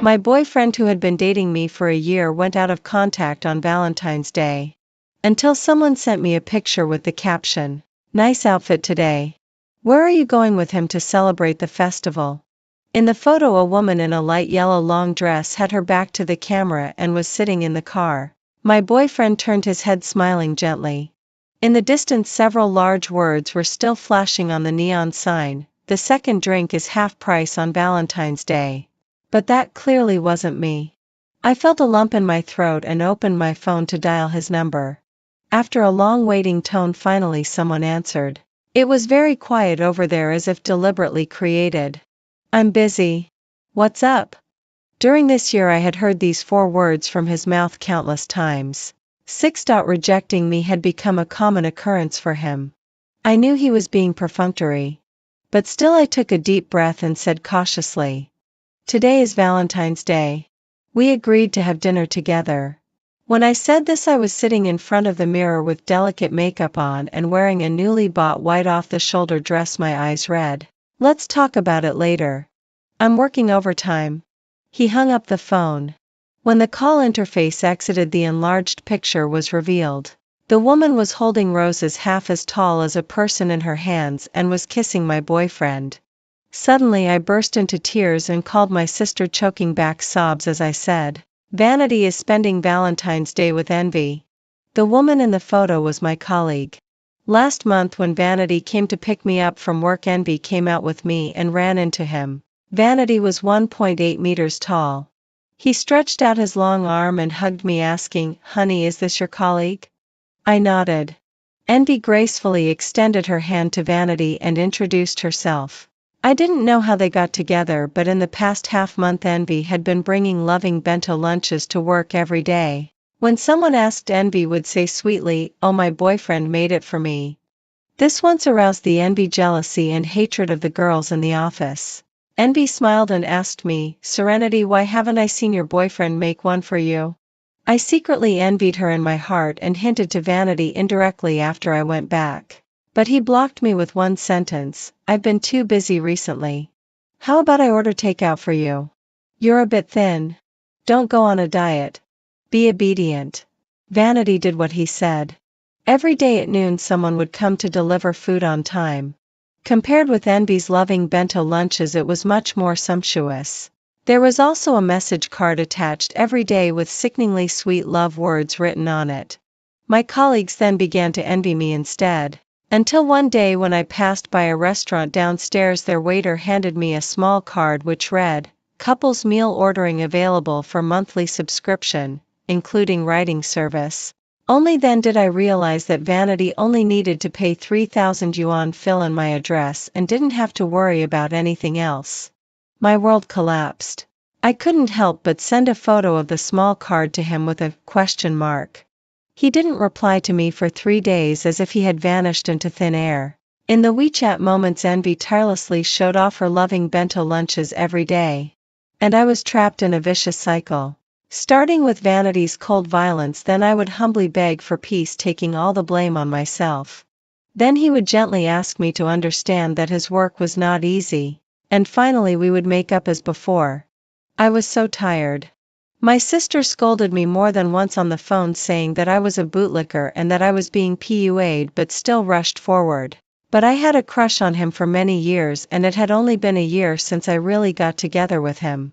My boyfriend who had been dating me for a year went out of contact on Valentine's Day. Until someone sent me a picture with the caption, "Nice outfit today. Where are you going with him to celebrate the festival?" In the photo, a woman in a light yellow long dress had her back to the camera and was sitting in the car. My boyfriend turned his head smiling gently. In the distance, several large words were still flashing on the neon sign, "The second drink is half price on Valentine's Day." But that clearly wasn't me. I felt a lump in my throat and opened my phone to dial his number. After a long waiting tone, finally someone answered. It was very quiet over there, as if deliberately created. "I'm busy. What's up?" During this year I had heard these 4 words from his mouth countless times. Rejecting me had become a common occurrence for him. I knew he was being perfunctory. But still I took a deep breath and said cautiously, "Today is Valentine's Day. We agreed to have dinner together." When I said this, I was sitting in front of the mirror with delicate makeup on and wearing a newly bought white off-the-shoulder dress. My eyes read, "Let's talk about it later. I'm working overtime." He hung up the phone. When the call interface exited, the enlarged picture was revealed. The woman was holding roses half as tall as a person in her hands and was kissing my boyfriend. Suddenly I burst into tears and called my sister, choking back sobs as I said, "Vanity is spending Valentine's Day with Envy." The woman in the photo was my colleague. Last month when Vanity came to pick me up from work, Envy came out with me and ran into him. Vanity was 1.8 meters tall. He stretched out his long arm and hugged me, asking, "Honey, is this your colleague?" I nodded. Envy gracefully extended her hand to Vanity and introduced herself. I didn't know how they got together, but in the past half-month Envy had been bringing loving bento lunches to work every day. When someone asked, Envy would say sweetly, "Oh, my boyfriend made it for me." This once aroused the envy, jealousy and hatred of the girls in the office. Envy smiled and asked me, "Serenity, why haven't I seen your boyfriend make one for you?" I secretly envied her in my heart and hinted to Vanity indirectly after I went back. But he blocked me with one sentence, "I've been too busy recently. How about I order takeout for you? You're a bit thin. Don't go on a diet. Be obedient." Vanity did what he said. Every day at noon someone would come to deliver food on time. Compared with Envy's loving bento lunches, it was much more sumptuous. There was also a message card attached every day with sickeningly sweet love words written on it. My colleagues then began to envy me instead. Until one day when I passed by a restaurant downstairs, their waiter handed me a small card which read, "Couples meal ordering available for monthly subscription, including writing service." Only then did I realize that Vanity only needed to pay 3,000 yuan, fill in my address, and didn't have to worry about anything else. My world collapsed. I couldn't help but send a photo of the small card to him with a question mark. He didn't reply to me for 3 days, as if he had vanished into thin air. In the WeChat moments, Envy tirelessly showed off her loving bento lunches every day. And I was trapped in a vicious cycle. Starting with Vanity's cold violence, then I would humbly beg for peace, taking all the blame on myself. Then he would gently ask me to understand that his work was not easy. And finally we would make up as before. I was so tired. My sister scolded me more than once on the phone, saying that I was a bootlicker and that I was being PUA'd, but still rushed forward. But I had a crush on him for many years, and it had only been a year since I really got together with him.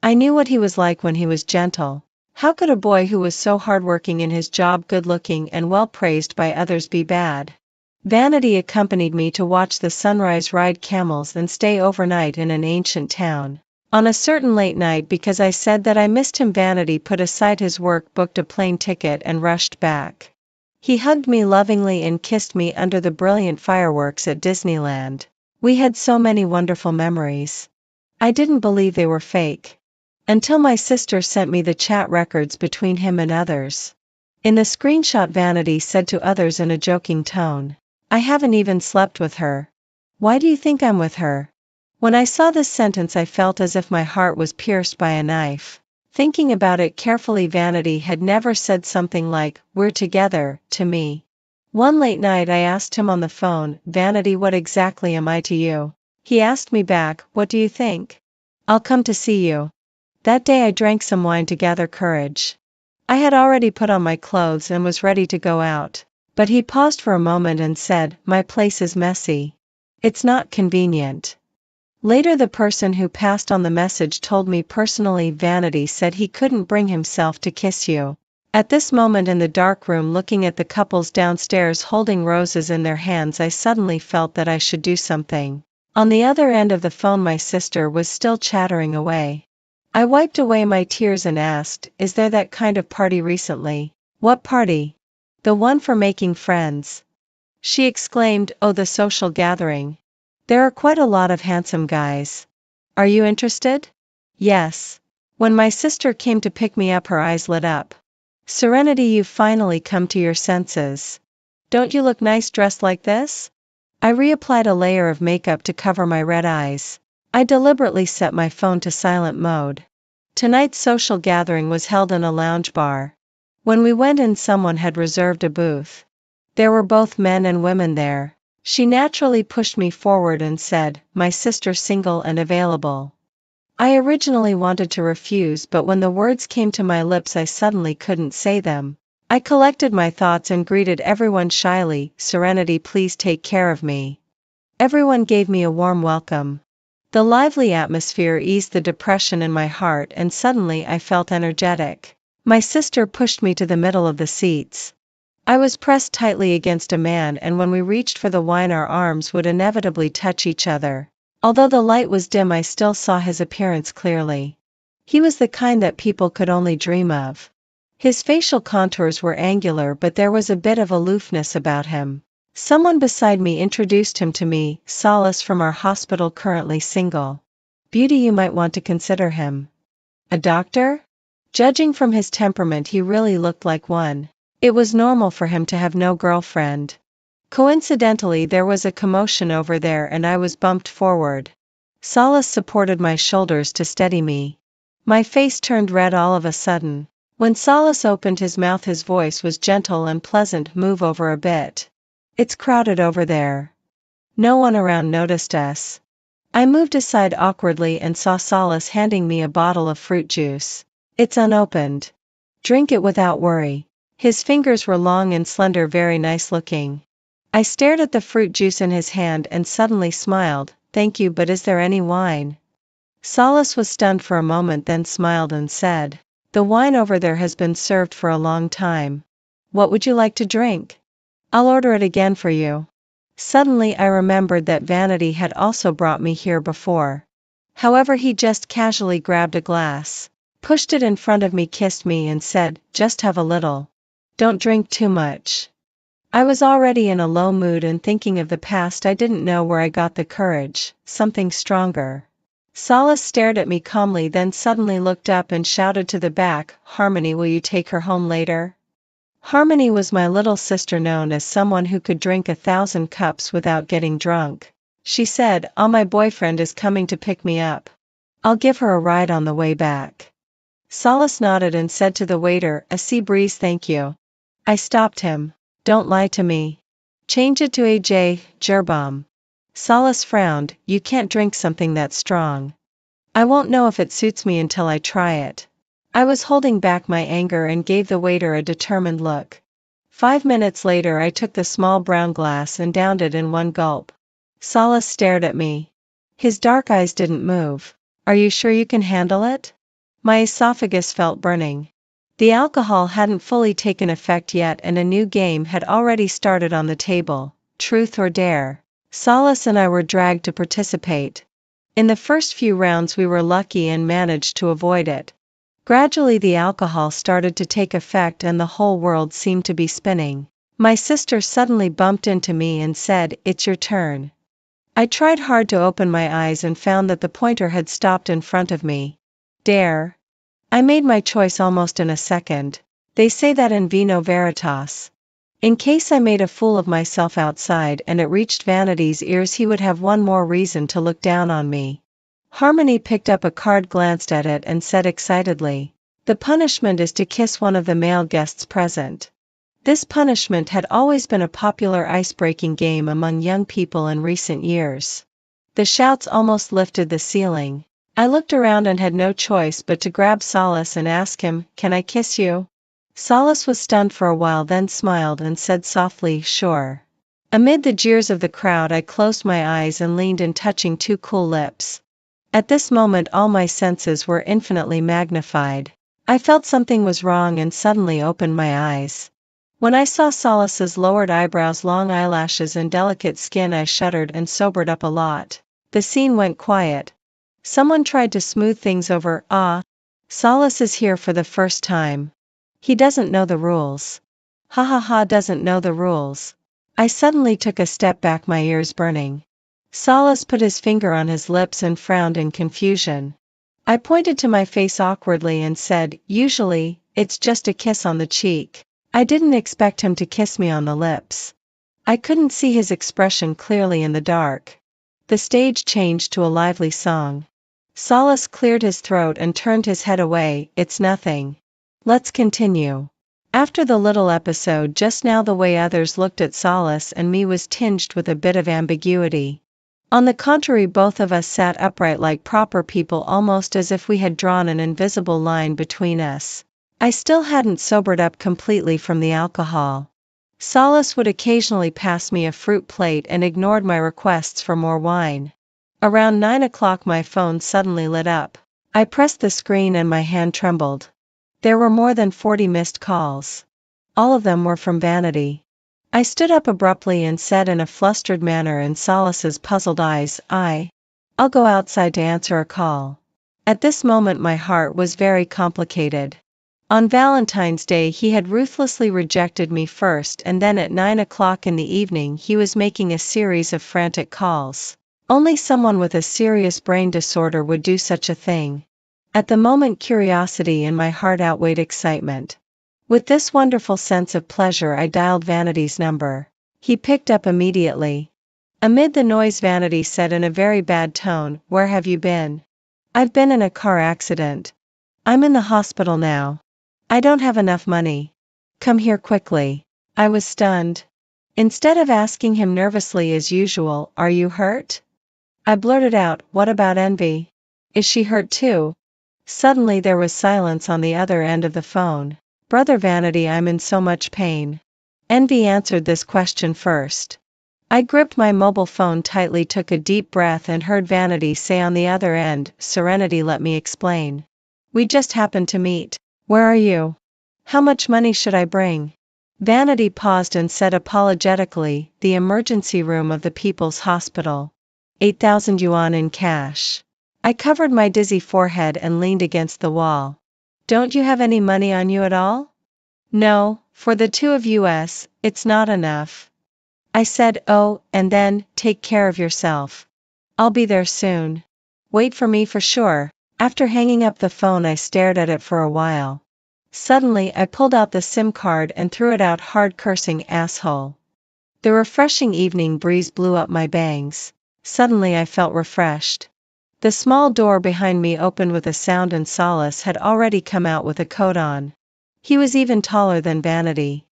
I knew what he was like when he was gentle. How could a boy who was so hardworking in his job, good-looking and well-praised by others, be bad? Vanity accompanied me to watch the sunrise, ride camels and stay overnight in an ancient town. On a certain late night, because I said that I missed him, Vanity put aside his work, booked a plane ticket and rushed back. He hugged me lovingly and kissed me under the brilliant fireworks at Disneyland. We had so many wonderful memories. I didn't believe they were fake. Until my sister sent me the chat records between him and others. In the screenshot, Vanity said to others in a joking tone, "I haven't even slept with her. Why do you think I'm with her?" When I saw this sentence, I felt as if my heart was pierced by a knife. Thinking about it carefully, Vanity had never said something like, "We're together," to me. One late night I asked him on the phone, "Vanity, what exactly am I to you?" He asked me back, "What do you think?" "I'll come to see you." That day I drank some wine to gather courage. I had already put on my clothes and was ready to go out. But he paused for a moment and said, "My place is messy. It's not convenient." Later the person who passed on the message told me personally Vanity said he couldn't bring himself to kiss you. At this moment in the dark room looking at the couples downstairs holding roses in their hands I suddenly felt that I should do something. On the other end of the phone my sister was still chattering away. I wiped away my tears and asked, "Is there that kind of party recently?" "What party?" "The one for making friends." She exclaimed, "Oh, the social gathering. There are quite a lot of handsome guys. Are you interested?" "Yes." When my sister came to pick me up her eyes lit up. "Serenity, you've finally come to your senses. Don't you look nice dressed like this?" I reapplied a layer of makeup to cover my red eyes. I deliberately set my phone to silent mode. Tonight's social gathering was held in a lounge bar. When we went in someone had reserved a booth. There were both men and women there. She naturally pushed me forward and said, "My sister single and available." I originally wanted to refuse but when the words came to my lips I suddenly couldn't say them. I collected my thoughts and greeted everyone shyly, "Serenity, please take care of me." Everyone gave me a warm welcome. The lively atmosphere eased the depression in my heart and suddenly I felt energetic. My sister pushed me to the middle of the seats. I was pressed tightly against a man and when we reached for the wine our arms would inevitably touch each other. Although the light was dim I still saw his appearance clearly. He was the kind that people could only dream of. His facial contours were angular but there was a bit of aloofness about him. Someone beside me introduced him to me, Solace from our hospital currently single. Beauty, you might want to consider him. A doctor? Judging from his temperament he really looked like one. It was normal for him to have no girlfriend. Coincidentally there was a commotion over there and I was bumped forward. Solace supported my shoulders to steady me. My face turned red all of a sudden. When Solace opened his mouth his voice was gentle and pleasant. "Move over a bit. It's crowded over there." No one around noticed us. I moved aside awkwardly and saw Solace handing me a bottle of fruit juice. "It's unopened. Drink it without worry." His fingers were long and slender, very nice looking. I stared at the fruit juice in his hand and suddenly smiled. "Thank you, but is there any wine?" Solace was stunned for a moment then smiled and said, "The wine over there has been served for a long time. What would you like to drink?" "I'll order it again for you." Suddenly I remembered that Vanity had also brought me here before. However, he just casually grabbed a glass, pushed it in front of me, kissed me and said, "Just have a little. Don't drink too much." I was already in a low mood and thinking of the past. I didn't know where I got the courage, something stronger. Solace stared at me calmly then suddenly looked up and shouted to the back, "Harmony, will you take her home later?" Harmony was my little sister, known as someone who could drink 1,000 cups without getting drunk. She said, my boyfriend is coming to pick me up. I'll give her a ride on the way back." Solace nodded and said to the waiter, "A sea breeze thank you." I stopped him. "Don't lie to me. Change it to AJ, Gerbomb." Solace frowned, "You can't drink something that strong. I won't know if it suits me until I try it." I was holding back my anger and gave the waiter a determined look. 5 minutes later I took the small brown glass and downed it in one gulp. Solace stared at me. His dark eyes didn't move. "Are you sure you can handle it?" My esophagus felt burning. The alcohol hadn't fully taken effect yet and a new game had already started on the table, truth or dare. Solace and I were dragged to participate. In the first few rounds we were lucky and managed to avoid it. Gradually the alcohol started to take effect and the whole world seemed to be spinning. My sister suddenly bumped into me and said, "It's your turn." I tried hard to open my eyes and found that the pointer had stopped in front of me. Dare. I made my choice almost in a second. They say that in vino veritas. In case I made a fool of myself outside and it reached Vanity's ears, he would have one more reason to look down on me. Harmony picked up a card, glanced at it and said excitedly, "The punishment is to kiss one of the male guests present." This punishment had always been a popular ice-breaking game among young people in recent years. The shouts almost lifted the ceiling. I looked around and had no choice but to grab Solace and ask him, "Can I kiss you?" Solace was stunned for a while, then smiled and said softly, "Sure." Amid the jeers of the crowd, I closed my eyes and leaned in, touching two cool lips. At this moment all my senses were infinitely magnified. I felt something was wrong and suddenly opened my eyes. When I saw Solace's lowered eyebrows, long eyelashes and delicate skin, I shuddered and sobered up a lot. The scene went quiet. Someone tried to smooth things over. Solace is here for the first time. He doesn't know the rules. Ha ha ha, doesn't know the rules. I suddenly took a step back, my ears burning. Solace put his finger on his lips and frowned in confusion. I pointed to my face awkwardly and said, "Usually, it's just a kiss on the cheek." I didn't expect him to kiss me on the lips. I couldn't see his expression clearly in the dark. The stage changed to a lively song. Solace cleared his throat and turned his head away. "It's nothing. Let's continue." After the little episode just now, the way others looked at Solace and me was tinged with a bit of ambiguity. On the contrary, both of us sat upright like proper people, almost as if we had drawn an invisible line between us. I still hadn't sobered up completely from the alcohol. Solace would occasionally pass me a fruit plate and ignored my requests for more wine. Around 9 o'clock my phone suddenly lit up. I pressed the screen and my hand trembled. There were more than 40 missed calls. All of them were from Vanity. I stood up abruptly and said in a flustered manner in Solace's puzzled eyes, I'll go outside to answer a call." At this moment my heart was very complicated. On Valentine's Day he had ruthlessly rejected me first, and then at 9 o'clock in the evening he was making a series of frantic calls. Only someone with a serious brain disorder would do such a thing. At the moment curiosity in my heart outweighed excitement. With this wonderful sense of pleasure I dialed Vanity's number. He picked up immediately. Amid the noise Vanity said in a very bad tone, "Where have you been?" "I've been in a car accident. I'm in the hospital now. I don't have enough money. Come here quickly." I was stunned. Instead of asking him nervously as usual, "Are you hurt?" I blurted out, "What about Envy? Is she hurt too?" Suddenly there was silence on the other end of the phone. "Brother Vanity, I'm in so much pain." Envy answered this question first. I gripped my mobile phone tightly, took a deep breath, and heard Vanity say on the other end, "Serenity, let me explain. We just happened to meet. Where are you? How much money should I bring?" Vanity paused and said apologetically, "The emergency room of the People's Hospital. 8,000 yuan in cash." I covered my dizzy forehead and leaned against the wall. "Don't you have any money on you at all?" "No, for the two of us, it's not enough." I said, "Oh, and then, take care of yourself. I'll be there soon. Wait for me for sure." After hanging up the phone I stared at it for a while. Suddenly I pulled out the SIM card and threw it out hard, cursing, "Asshole." The refreshing evening breeze blew up my bangs. Suddenly I felt refreshed. The small door behind me opened with a sound and Solace had already come out with a coat on. He was even taller than Vanity.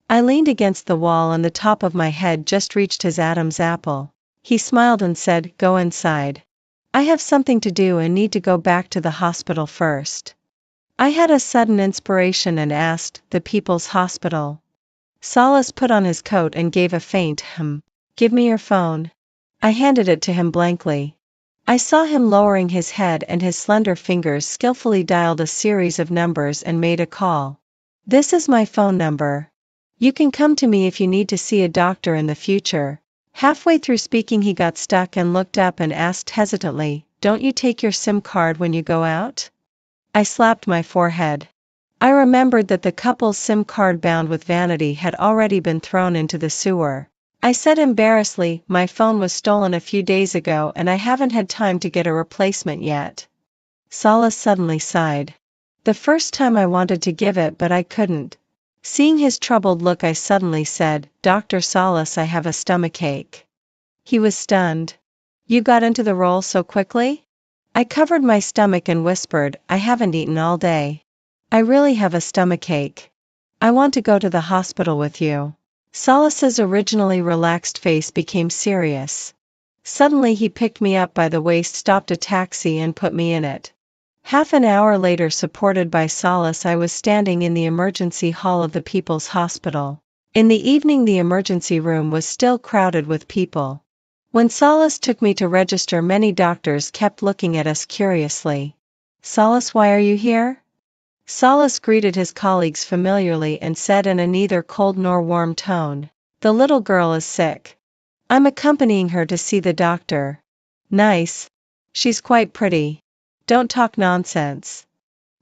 I leaned against the wall and the top of my head just reached his Adam's apple. He smiled and said, "Go inside. I have something to do and need to go back to the hospital first." I had a sudden inspiration and asked, "The People's Hospital?" Solace put on his coat and gave a faint "Give me your phone." I handed it to him blankly. I saw him lowering his head and his slender fingers skillfully dialed a series of numbers and made a call. "This is my phone number. You can come to me if you need to see a doctor in the future." Halfway through speaking he got stuck and looked up and asked hesitantly, "Don't you take your SIM card when you go out?" I slapped my forehead. I remembered that the couple's SIM card bound with Vanity had already been thrown into the sewer. I said embarrassedly, "My phone was stolen a few days ago and I haven't had time to get a replacement yet." Solace suddenly sighed. The first time I wanted to give it but I couldn't. Seeing his troubled look I suddenly said, "Dr. Solace, I have a stomachache." He was stunned. "You got into the role so quickly?" I covered my stomach and whispered, "I haven't eaten all day. I really have a stomachache. I want to go to the hospital with you." Solace's originally relaxed face became serious. Suddenly he picked me up by the waist, stopped a taxi and put me in it. Half an hour later, supported by Solace, I was standing in the emergency hall of the People's Hospital. In the evening the emergency room was still crowded with people. When Solace took me to register, many doctors kept looking at us curiously. "Solace, why are you here?" Solace greeted his colleagues familiarly and said in a neither cold nor warm tone, "The little girl is sick. I'm accompanying her to see the doctor." "Nice. She's quite pretty. Don't talk nonsense."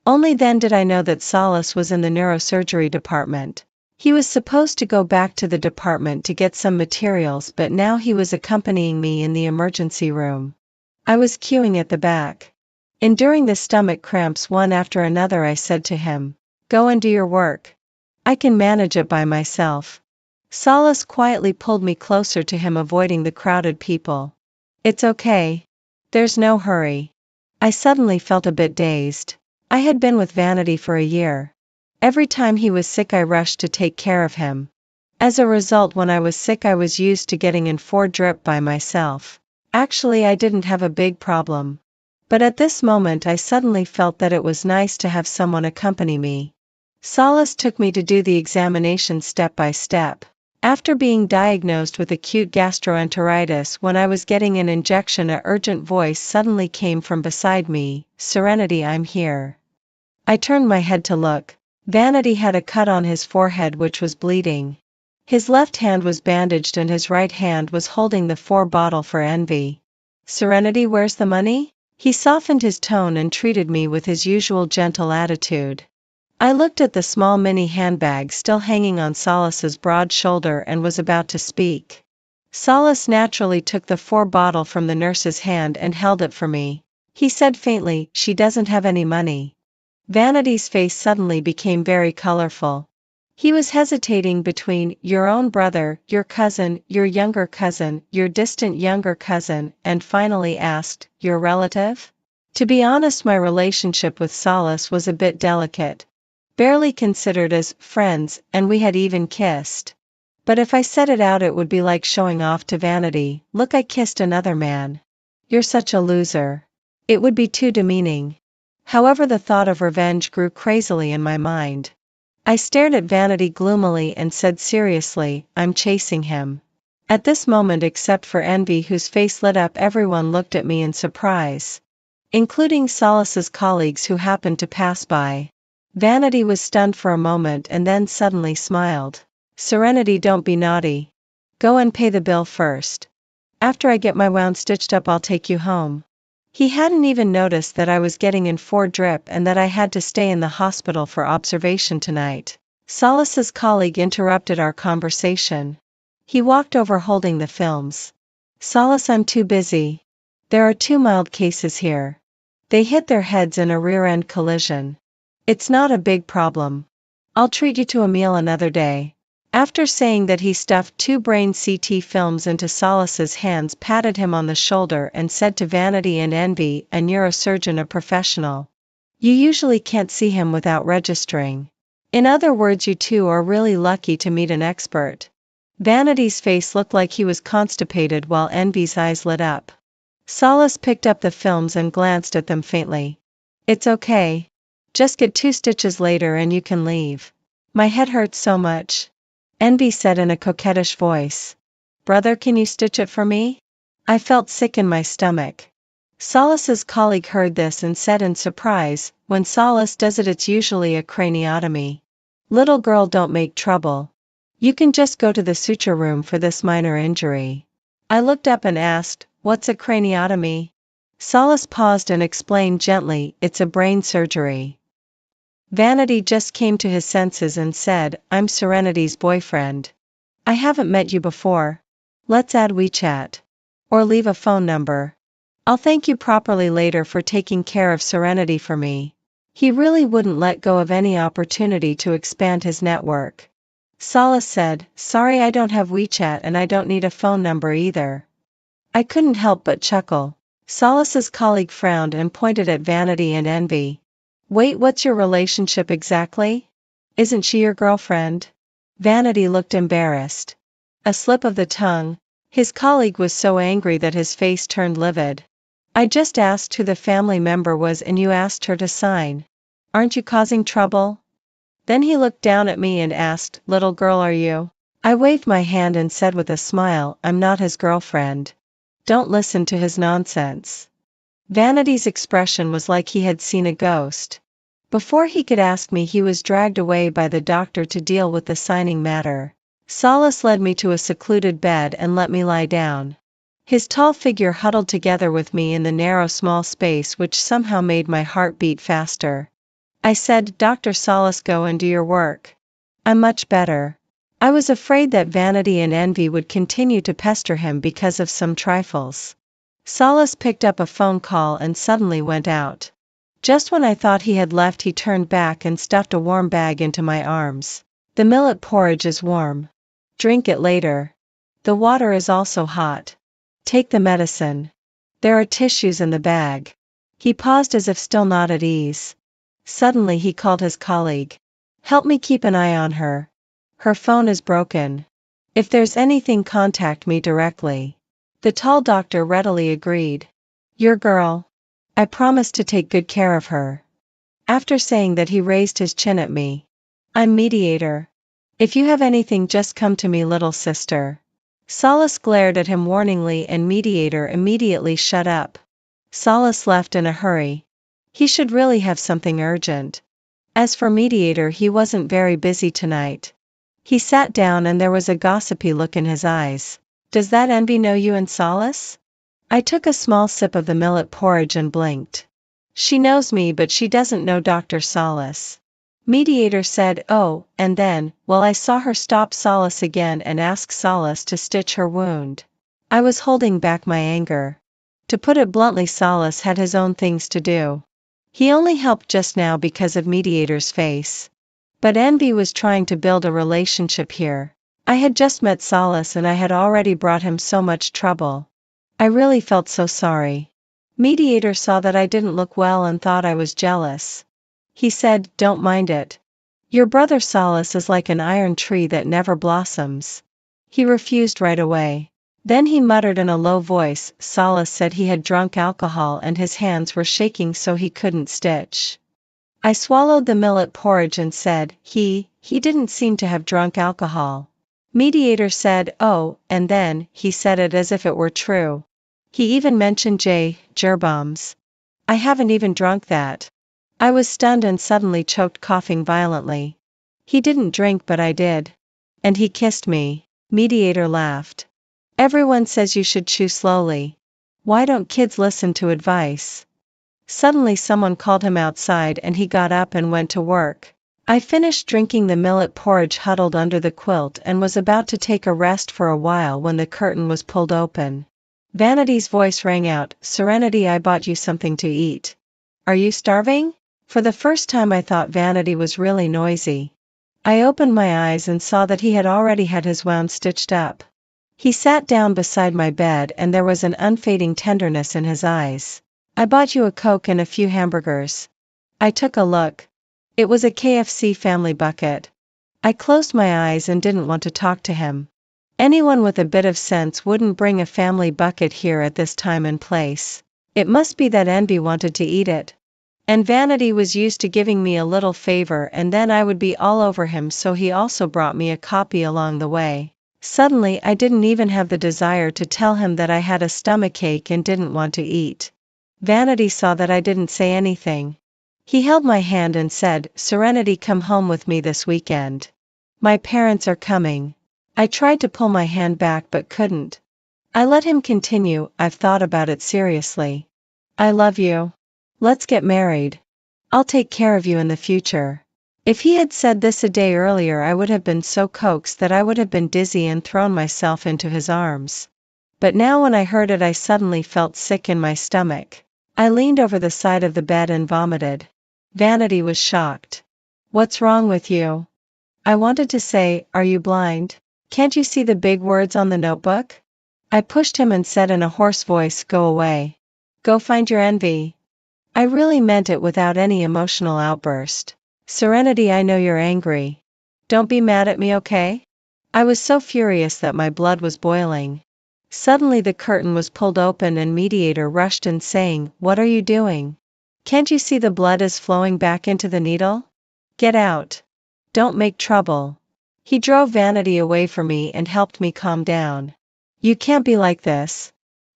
Only then did I know that Solace was in the neurosurgery department. He was supposed to go back to the department to get some materials, but now he was accompanying me in the emergency room. I was queuing at the back. Enduring the stomach cramps one after another, I said to him, "Go and do your work. I can manage it by myself." Solace quietly pulled me closer to him, avoiding the crowded people. "It's okay. There's no hurry." I suddenly felt a bit dazed. I had been with Vanity for a year. Every time he was sick I rushed to take care of him. As a result, when I was sick I was used to getting in for drip by myself. Actually, I didn't have a big problem. But at this moment I suddenly felt that it was nice to have someone accompany me. Solace took me to do the examination step by step. After being diagnosed with acute gastroenteritis when I was getting an injection, a urgent voice suddenly came from beside me, "Serenity, I'm here." I turned my head to look. Vanity had a cut on his forehead which was bleeding. His left hand was bandaged and his right hand was holding the 4 bottle for envy. "Serenity, where's the money?" He softened his tone and treated me with his usual gentle attitude. I looked at the small mini handbag still hanging on Solace's broad shoulder and was about to speak. Solace naturally took the 4 bottle from the nurse's hand and held it for me. He said faintly, "She doesn't have any money." Vanity's face suddenly became very colorful. He was hesitating between "your own brother, your cousin, your younger cousin, your distant younger cousin," and finally asked, "Your relative?" To be honest, my relationship with Solace was a bit delicate. Barely considered as friends, and we had even kissed. But if I said it out it would be like showing off to Vanity, "Look, I kissed another man. You're such a loser." It would be too demeaning. However, the thought of revenge grew crazily in my mind. I stared at Vanity gloomily and said seriously, "I'm chasing him." At this moment, except for Envy whose face lit up, everyone looked at me in surprise, including Solace's colleagues who happened to pass by. Vanity was stunned for a moment and then suddenly smiled. "Serenity, don't be naughty. Go and pay the bill first. After I get my wound stitched up I'll take you home." He hadn't even noticed that I was getting in for drip and that I had to stay in the hospital for observation tonight. Solace's colleague interrupted our conversation. He walked over holding the films. "Solace, I'm too busy. There are 2 mild cases here. They hit their heads in a rear-end collision. It's not a big problem. I'll treat you to a meal another day." After saying that, he stuffed 2 brain CT films into Solace's hands, patted him on the shoulder and said to Vanity and Envy, "A neurosurgeon, a professional. You usually can't see him without registering. In other words, you two are really lucky to meet an expert." Vanity's face looked like he was constipated while Envy's eyes lit up. Solace picked up the films and glanced at them faintly. "It's okay. Just get 2 stitches later and you can leave. My head hurts so much." Envy said in a coquettish voice. "Brother, can you stitch it for me?" I felt sick in my stomach. Solace's colleague heard this and said in surprise, "When Solace does it, it's usually a craniotomy. Little girl, don't make trouble. You can just go to the suture room for this minor injury." I looked up and asked, "What's a craniotomy?" Solace paused and explained gently, "It's a brain surgery." Vanity just came to his senses and said, "I'm Serenity's boyfriend. I haven't met you before. Let's add WeChat. Or leave a phone number. I'll thank you properly later for taking care of Serenity for me." He really wouldn't let go of any opportunity to expand his network. Solace said, "Sorry, I don't have WeChat and I don't need a phone number either." I couldn't help but chuckle. Solace's colleague frowned and pointed at Vanity and Envy. "Wait, what's your relationship exactly? Isn't she your girlfriend?" Vanity looked embarrassed. "A slip of the tongue. His colleague was so angry that his face turned livid. I just asked who the family member was and you asked her to sign. Aren't you causing trouble? Then he looked down at me and asked, little girl are you? I waved my hand and said with a smile, I'm not his girlfriend. Don't listen to his nonsense. Vanity's expression was like he had seen a ghost. Before he could ask me, he was dragged away by the doctor to deal with the signing matter. Solace led me to a secluded bed and let me lie down. His tall figure huddled together with me in the narrow small space, which somehow made my heart beat faster. I said, Dr. Solace, go and do your work. I'm much better. I was afraid that vanity and envy would continue to pester him because of some trifles. Solace picked up a phone call and suddenly went out. Just when I thought he had left, he turned back and stuffed a warm bag into my arms. The millet porridge is warm. Drink it later. The water is also hot. Take the medicine. There are tissues in the bag. He paused as if still not at ease. Suddenly he called his colleague. Help me keep an eye on her. Her phone is broken. If there's anything, contact me directly. The tall doctor readily agreed. Your girl. I promise to take good care of her. After saying that, he raised his chin at me. I'm mediator. If you have anything, just come to me, little sister. Solace glared at him warningly and mediator immediately shut up. Solace left in a hurry. He should really have something urgent. As for mediator, he wasn't very busy tonight. He sat down and there was a gossipy look in his eyes. Does that envy know you and Solace? I took a small sip of the millet porridge and blinked. She knows me, but she doesn't know Dr. Solace. Mediator said, oh, and then, well, I saw her stop Solace again and ask Solace to stitch her wound. I was holding back my anger. To put it bluntly, Solace had his own things to do. He only helped just now because of mediator's face. But envy was trying to build a relationship here. I had just met Solace and I had already brought him so much trouble. I really felt so sorry. Mediator saw that I didn't look well and thought I was jealous. He said, don't mind it. Your brother Solace is like an iron tree that never blossoms. He refused right away. Then he muttered in a low voice, Solace said he had drunk alcohol and his hands were shaking so he couldn't stitch. I swallowed the millet porridge and said, he didn't seem to have drunk alcohol. Mediator said, oh, and then, he said it as if it were true. He even mentioned gerbombs. I haven't even drunk that. I was stunned and suddenly choked, coughing violently. He didn't drink, but I did. And he kissed me. Mediator laughed. Everyone says you should chew slowly. Why don't kids listen to advice? Suddenly someone called him outside and he got up and went to work. I finished drinking the millet porridge huddled under the quilt and was about to take a rest for a while when the curtain was pulled open. Vanity's voice rang out, Serenity, I bought you something to eat. Are you starving? For the first time I thought Vanity was really noisy. I opened my eyes and saw that he had already had his wound stitched up. He sat down beside my bed and there was an unfading tenderness in his eyes. I bought you a Coke and a few hamburgers. I took a look. It was a KFC family bucket. I closed my eyes and didn't want to talk to him. Anyone with a bit of sense wouldn't bring a family bucket here at this time and place. It must be that envy wanted to eat it. And Vanity was used to giving me a little favor and then I would be all over him, so he also brought me a copy along the way. Suddenly I didn't even have the desire to tell him that I had a stomachache and didn't want to eat. Vanity saw that I didn't say anything. He held my hand and said, Serenity, come home with me this weekend. My parents are coming. I tried to pull my hand back but couldn't. I let him continue, I've thought about it seriously. I love you. Let's get married. I'll take care of you in the future. If he had said this a day earlier, I would have been so coaxed that I would have been dizzy and thrown myself into his arms. But now when I heard it, I suddenly felt sick in my stomach. I leaned over the side of the bed and vomited. Vanity was shocked. What's wrong with you? I wanted to say, are you blind? Can't you see the big words on the notebook? I pushed him and said in a hoarse voice, go away. Go find your envy. I really meant it without any emotional outburst. Serenity, I know you're angry. Don't be mad at me, okay? I was so furious that my blood was boiling. Suddenly the curtain was pulled open and Mediator rushed in saying, "What are you doing? Can't you see the blood is flowing back into the needle? Get out. Don't make trouble." He drove Vanity away from me and helped me calm down. "You can't be like this.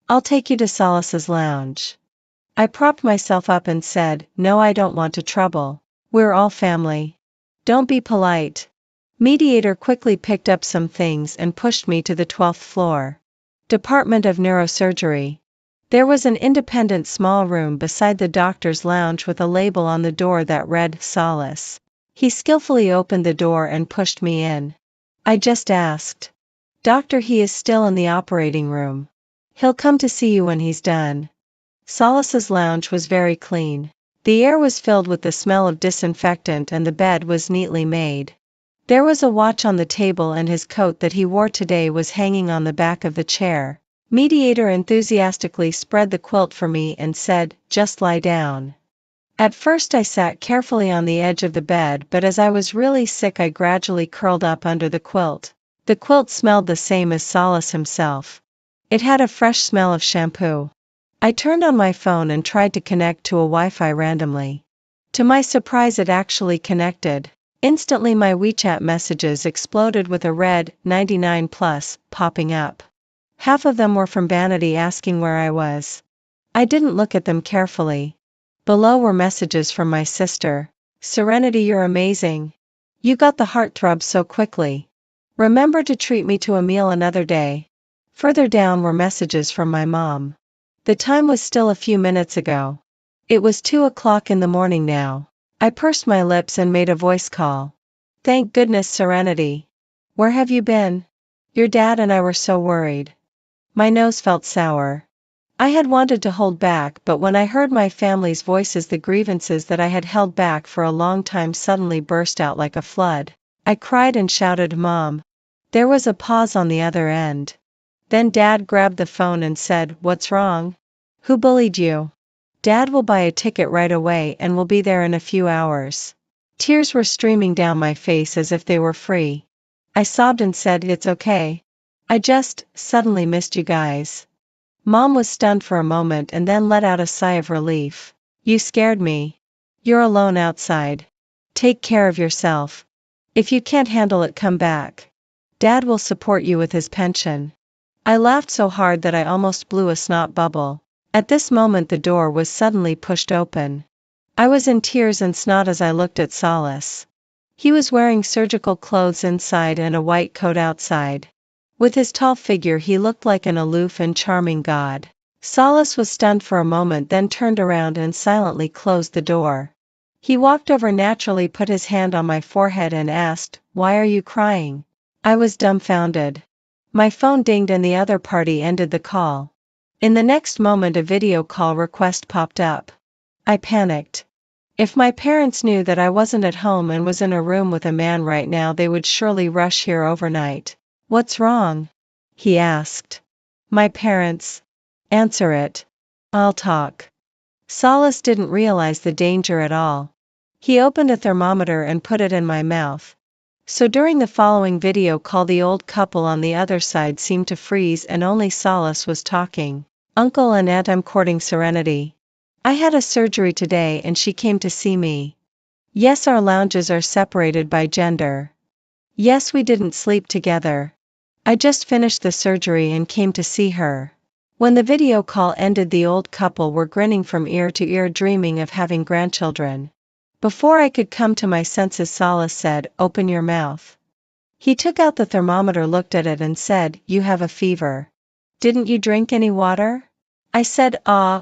I'll take you to Solace's lounge." I propped myself up and said, "No, I don't want to trouble. We're all family. Don't be polite." Mediator quickly picked up some things and pushed me to the 12th floor. Department of Neurosurgery. There was an independent small room beside the doctor's lounge with a label on the door that read, Solace. He skillfully opened the door and pushed me in. I just asked, "Doctor, he is still in the operating room. He'll come to see you when he's done." Solace's lounge was very clean. The air was filled with the smell of disinfectant and the bed was neatly made. There was a watch on the table and his coat that he wore today was hanging on the back of the chair. Mediator enthusiastically spread the quilt for me and said, "Just lie down." At first I sat carefully on the edge of the bed, but as I was really sick I gradually curled up under the quilt. The quilt smelled the same as Solace himself. It had a fresh smell of shampoo. I turned on my phone and tried to connect to a Wi-Fi randomly. To my surprise it actually connected. Instantly my WeChat messages exploded with a red 99 plus popping up. Half of them were from Vanity asking where I was. I didn't look at them carefully. Below were messages from my sister. "Serenity, you're amazing. You got the heartthrob so quickly. Remember to treat me to a meal another day." Further down were messages from my mom. The time was still a few minutes ago. It was 2 o'clock in the morning now. I pursed my lips and made a voice call. "Thank goodness, Serenity. Where have you been? Your dad and I were so worried." My nose felt sour. I had wanted to hold back, but when I heard my family's voices, the grievances that I had held back for a long time suddenly burst out like a flood. I cried and shouted, "Mom." There was a pause on the other end. Then Dad grabbed the phone and said, "What's wrong? Who bullied you?" "Dad will buy a ticket right away and will be there in a few hours." Tears were streaming down my face as if they were free. I sobbed and said, "It's okay. I just suddenly missed you guys." Mom was stunned for a moment and then let out a sigh of relief. "You scared me. You're alone outside. Take care of yourself. If you can't handle it, come back. Dad will support you with his pension." I laughed so hard that I almost blew a snot bubble. At this moment the door was suddenly pushed open. I was in tears and snot as I looked at Solace. He was wearing surgical clothes inside and a white coat outside. With his tall figure he looked like an aloof and charming god. Solace was stunned for a moment, then turned around and silently closed the door. He walked over naturally, put his hand on my forehead and asked, "Why are you crying?" I was dumbfounded. My phone dinged and the other party ended the call. In the next moment a video call request popped up. I panicked. If my parents knew that I wasn't at home and was in a room with a man right now, they would surely rush here overnight. "What's wrong?" he asked. "My parents." "Answer it. I'll talk." Solace didn't realize the danger at all. He opened a thermometer and put it in my mouth. So during the following video call the old couple on the other side seemed to freeze and only Solace was talking. "Uncle and Aunt, I'm courting Serenity. I had a surgery today and she came to see me. Yes, our lounges are separated by gender. Yes, we didn't sleep together. I just finished the surgery and came to see her." When the video call ended, the old couple were grinning from ear to ear, dreaming of having grandchildren. Before I could come to my senses, Solace said, "Open your mouth." He took out the thermometer, looked at it and said, "You have a fever. Didn't you drink any water?" I said,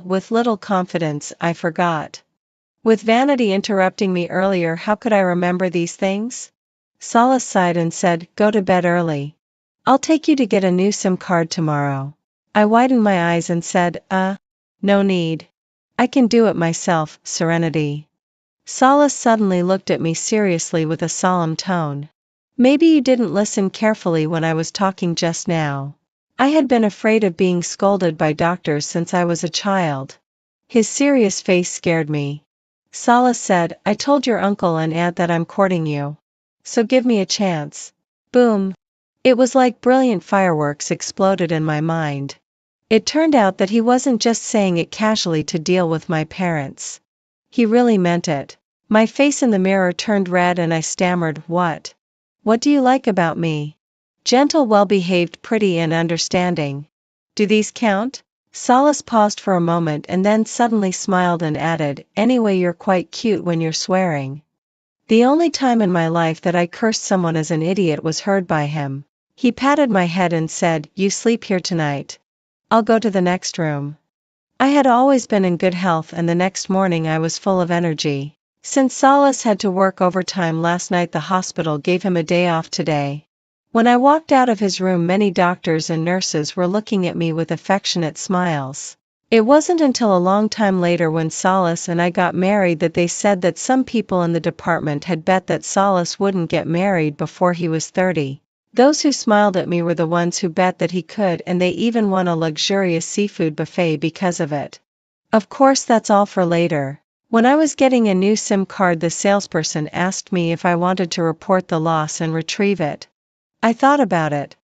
with little confidence, "I forgot. With Vanity interrupting me earlier, how could I remember these things?" Solace sighed and said, "Go to bed early. I'll take you to get a new SIM card tomorrow." I widened my eyes and said, No need. I can do it myself, Serenity." Solace suddenly looked at me seriously with a solemn tone. "Maybe you didn't listen carefully when I was talking just now. I had been afraid of being scolded by doctors since I was a child." His serious face scared me. Solace said, "I told your uncle and aunt that I'm courting you. So give me a chance." Boom. It was like brilliant fireworks exploded in my mind. It turned out that he wasn't just saying it casually to deal with my parents. He really meant it. My face in the mirror turned red and I stammered, "What? What do you like about me?" "Gentle, well-behaved, pretty and understanding. Do these count?" Salas paused for a moment and then suddenly smiled and added, "Anyway, you're quite cute when you're swearing." The only time in my life that I cursed someone as an idiot was heard by him. He patted my head and said, "You sleep here tonight. I'll go to the next room." I had always been in good health and the next morning I was full of energy. Since Salas had to work overtime last night, the hospital gave him a day off today. When I walked out of his room, many doctors and nurses were looking at me with affectionate smiles. It wasn't until a long time later, when Salas and I got married, that they said that some people in the department had bet that Salas wouldn't get married before he was 30. Those who smiled at me were the ones who bet that he could, and they even won a luxurious seafood buffet because of it. Of course, that's all for later. When I was getting a new SIM card, the salesperson asked me if I wanted to report the loss and retrieve it. I thought about it.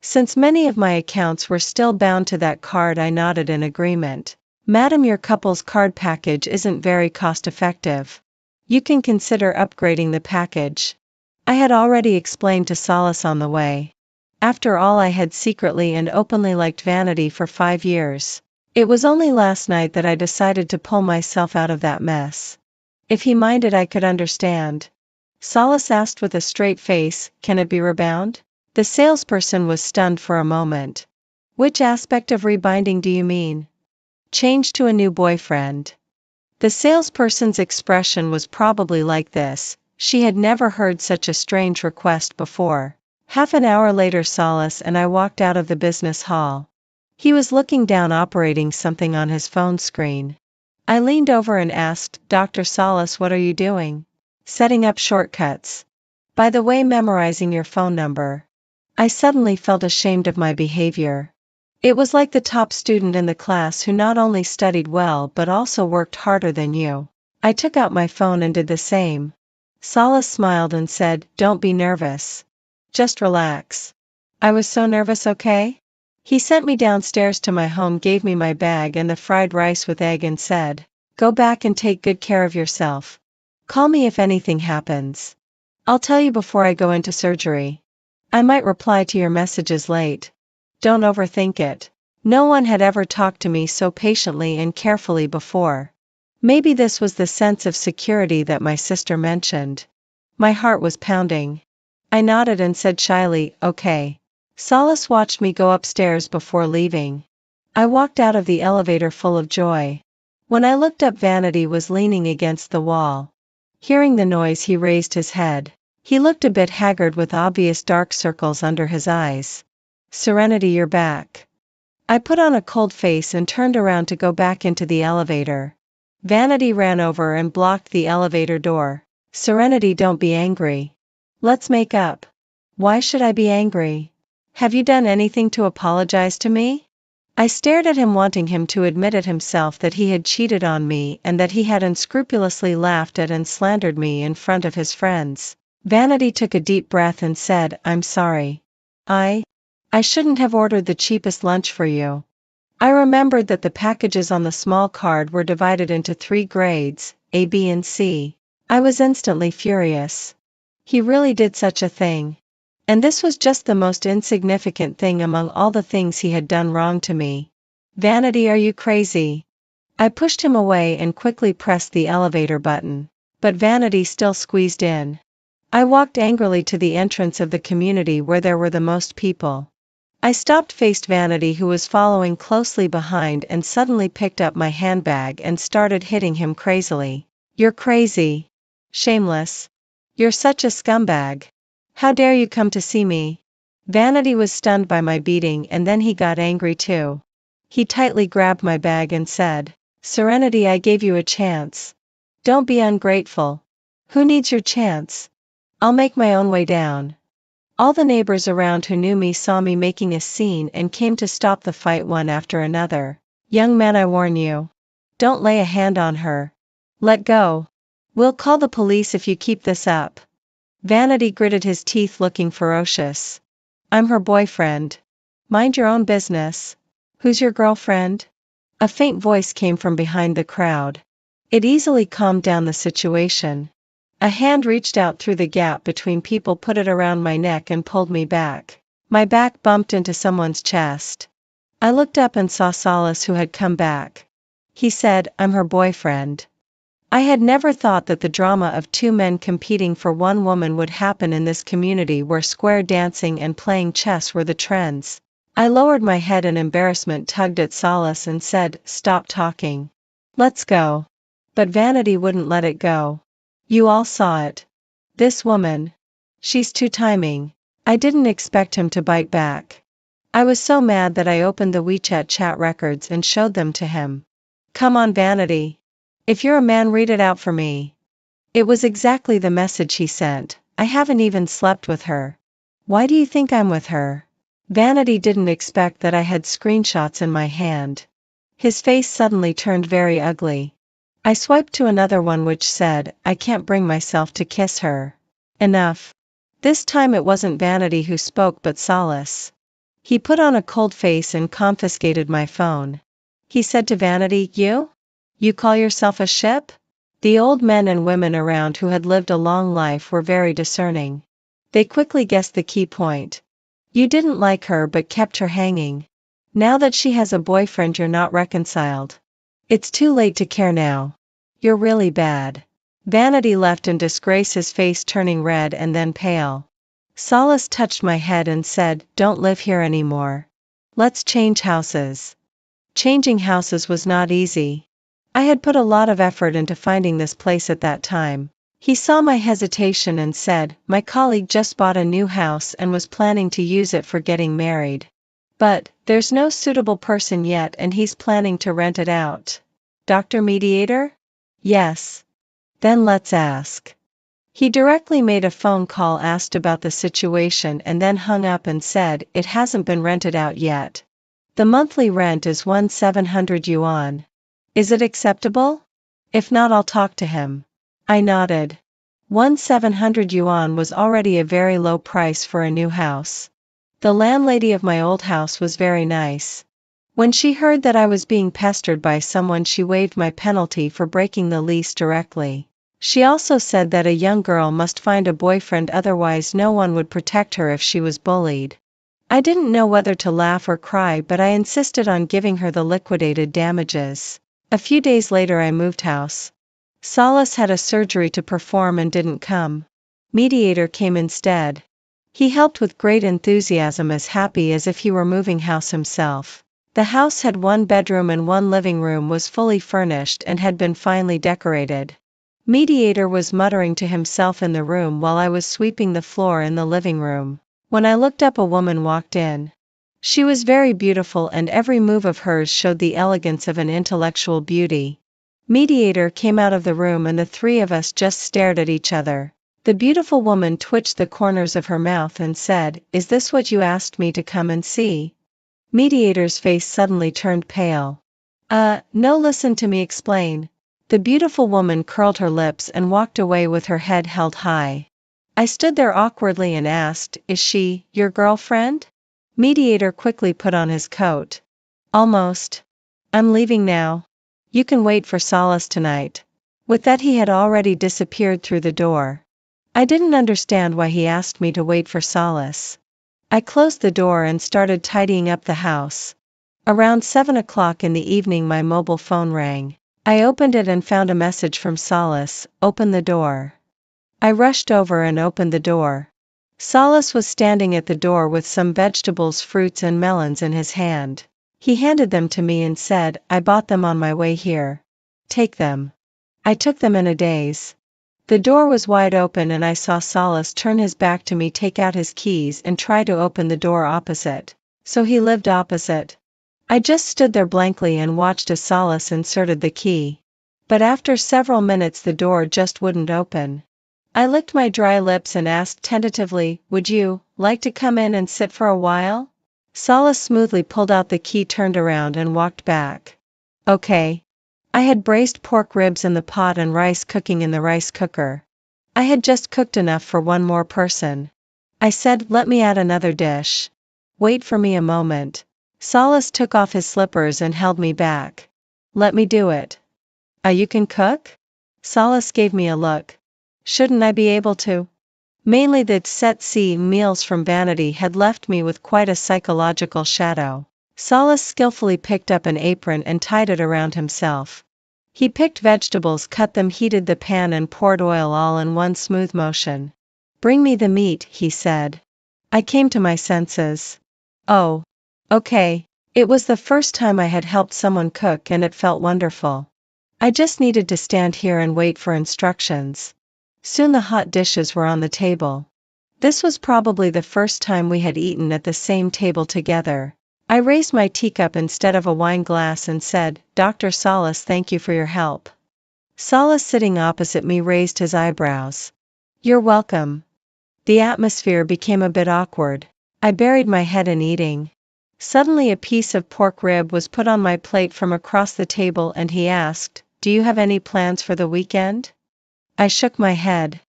Since many of my accounts were still bound to that card, I nodded in agreement. "Madam, your couple's card package isn't very cost-effective. You can consider upgrading the package." I had already explained to Salas on the way. After all, I had secretly and openly liked Vanity for 5 years. It was only last night that I decided to pull myself out of that mess. If he minded, I could understand. Salas asked with a straight face, "Can it be rebound?" The salesperson was stunned for a moment. "Which aspect of rebinding do you mean?" "Change to a new boyfriend." The salesperson's expression was probably like this. She had never heard such a strange request before. Half an hour later, Salas and I walked out of the business hall. He was looking down, operating something on his phone screen. I leaned over and asked, "Dr. Salas, what are you doing?" "Setting up shortcuts. By the way, memorizing your phone number." I suddenly felt ashamed of my behavior. It was like the top student in the class who not only studied well but also worked harder than you. I took out my phone and did the same. Salas smiled and said, "Don't be nervous. Just relax." I was so nervous. "Okay." He sent me downstairs to my home, gave me my bag and the fried rice with egg and said, "Go back and take good care of yourself. Call me if anything happens. I'll tell you before I go into surgery. I might reply to your messages late. Don't overthink it." No one had ever talked to me so patiently and carefully before. Maybe this was the sense of security that my sister mentioned. My heart was pounding. I nodded and said shyly, "Okay." Salas watched me go upstairs before leaving. I walked out of the elevator full of joy. When I looked up, Vanity was leaning against the wall. Hearing the noise, he raised his head. He looked a bit haggard with obvious dark circles under his eyes. "Serenity, you're back." I put on a cold face and turned around to go back into the elevator. Vanity ran over and blocked the elevator door. "Serenity, don't be angry. Let's make up." "Why should I be angry? Have you done anything to apologize to me?" I stared at him, wanting him to admit it himself that he had cheated on me and that he had unscrupulously laughed at and slandered me in front of his friends. Vanity took a deep breath and said, "I'm sorry. I shouldn't have ordered the cheapest lunch for you." I remembered that the packages on the small card were divided into 3 grades, A, B, and C. I was instantly furious. He really did such a thing. And this was just the most insignificant thing among all the things he had done wrong to me. "Vanity, are you crazy?" I pushed him away and quickly pressed the elevator button. But Vanity still squeezed in. I walked angrily to the entrance of the community where there were the most people. I stopped, faced Vanity, who was following closely behind, and suddenly picked up my handbag and started hitting him crazily. "You're crazy. Shameless. You're such a scumbag. How dare you come to see me?" Vanity was stunned by my beating, and then he got angry too. He tightly grabbed my bag and said, "Serenity, I gave you a chance. Don't be ungrateful." "Who needs your chance? I'll make my own way down." All the neighbors around who knew me saw me making a scene and came to stop the fight one after another. "Young man, I warn you. Don't lay a hand on her. Let go. We'll call the police if you keep this up." Vanity gritted his teeth, looking ferocious. I'm her boyfriend. Mind your own business. Who's your girlfriend? A faint voice came from behind the crowd. It easily calmed down the situation. A hand reached out through the gap between people, put it around my neck and pulled me back. My back bumped into someone's chest. I looked up and saw Solace, who had come back. He said, "I'm her boyfriend." I had never thought that the drama of two men competing for one woman would happen in this community where square dancing and playing chess were the trends. I lowered my head in embarrassment, tugged at Solace and said, "Stop talking. Let's go." But Vanity wouldn't let it go. "You all saw it. This woman. She's too timing." I didn't expect him to bite back. I was so mad that I opened the WeChat chat records and showed them to him. "Come on, Vanity. If you're a man, read it out for me." It was exactly the message he sent. "I haven't even slept with her. Why do you think I'm with her?" Vanity didn't expect that I had screenshots in my hand. His face suddenly turned very ugly. I swiped to another one which said, "I can't bring myself to kiss her." Enough. This time it wasn't Vanity who spoke but Solace. He put on a cold face and confiscated my phone. He said to Vanity, You call yourself a ship?" The old men and women around who had lived a long life were very discerning. They quickly guessed the key point. "You didn't like her but kept her hanging. Now that she has a boyfriend, you're not reconciled. It's too late to care now. You're really bad." Vanity left in disgrace, his face turning red and then pale. Solace touched my head and said, "Don't live here anymore. Let's change houses." Changing houses was not easy. I had put a lot of effort into finding this place at that time. He saw my hesitation and said, "My colleague just bought a new house and was planning to use it for getting married. But there's no suitable person yet and he's planning to rent it out." "Dr. Mediator?" "Yes." "Then let's ask." He directly made a phone call, asked about the situation and then hung up and said, "It hasn't been rented out yet. The monthly rent is 1,700 yuan. Is it acceptable? If not, I'll talk to him." I nodded. 1,700 yuan was already a very low price for a new house. The landlady of my old house was very nice. When she heard that I was being pestered by someone, she waived my penalty for breaking the lease directly. She also said that a young girl must find a boyfriend, otherwise no one would protect her if she was bullied. I didn't know whether to laugh or cry, but I insisted on giving her the liquidated damages. A few days later I moved house. Solace had a surgery to perform and didn't come. Mediator came instead. He helped with great enthusiasm, as happy as if he were moving house himself. The house had one bedroom and one living room, was fully furnished and had been finely decorated. Mediator was muttering to himself in the room while I was sweeping the floor in the living room. When I looked up, a woman walked in. She was very beautiful and every move of hers showed the elegance of an intellectual beauty. Mediator came out of the room and the three of us just stared at each other. The beautiful woman twitched the corners of her mouth and said, "Is this what you asked me to come and see?" Mediator's face suddenly turned pale. No, listen to me explain." The beautiful woman curled her lips and walked away with her head held high. I stood there awkwardly and asked, "Is she your girlfriend?" Mediator quickly put on his coat. "Almost. I'm leaving now. You can wait for Solace tonight." With that he had already disappeared through the door. I didn't understand why he asked me to wait for Solace. I closed the door and started tidying up the house. Around 7 o'clock in the evening my mobile phone rang. I opened it and found a message from Solace, "Open the door." I rushed over and opened the door. Solace was standing at the door with some vegetables, fruits and melons in his hand. He handed them to me and said, "I bought them on my way here. Take them." I took them in a daze. The door was wide open and I saw Solace turn his back to me, take out his keys and try to open the door opposite. So he lived opposite. I just stood there blankly and watched as Solace inserted the key. But after several minutes the door just wouldn't open. I licked my dry lips and asked tentatively, "Would you like to come in and sit for a while?" Solace smoothly pulled out the key, turned around and walked back. Okay. I had braised pork ribs in the pot and rice cooking in the rice cooker. I had just cooked enough for one more person. I said, let me add another dish. Wait for me a moment. Solace took off his slippers and held me back. Let me do it. You can cook? Solace gave me a look. Shouldn't I be able to? Mainly the set C meals from Vanity had left me with quite a psychological shadow. Solace skillfully picked up an apron and tied it around himself. He picked vegetables, cut them, heated the pan and poured oil all in one smooth motion. Bring me the meat, he said. I came to my senses. Oh. Okay. It was the first time I had helped someone cook and it felt wonderful. I just needed to stand here and wait for instructions. Soon the hot dishes were on the table. This was probably the first time we had eaten at the same table together. I raised my teacup instead of a wine glass and said, Dr. Solace, thank you for your help. Solace, sitting opposite me, raised his eyebrows. You're welcome. The atmosphere became a bit awkward. I buried my head in eating. Suddenly a piece of pork rib was put on my plate from across the table and he asked, do you have any plans for the weekend? I shook my head.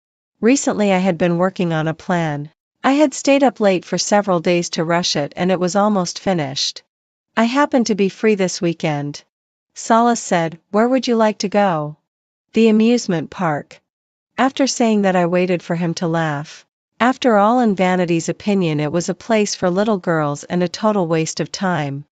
Recently I had been working on a plan. I had stayed up late for several days to rush it and it was almost finished. I happen to be free this weekend. Solace said, where would you like to go? The amusement park. After saying that I waited for him to laugh. After all, in Vanity's opinion it was a place for little girls and a total waste of time.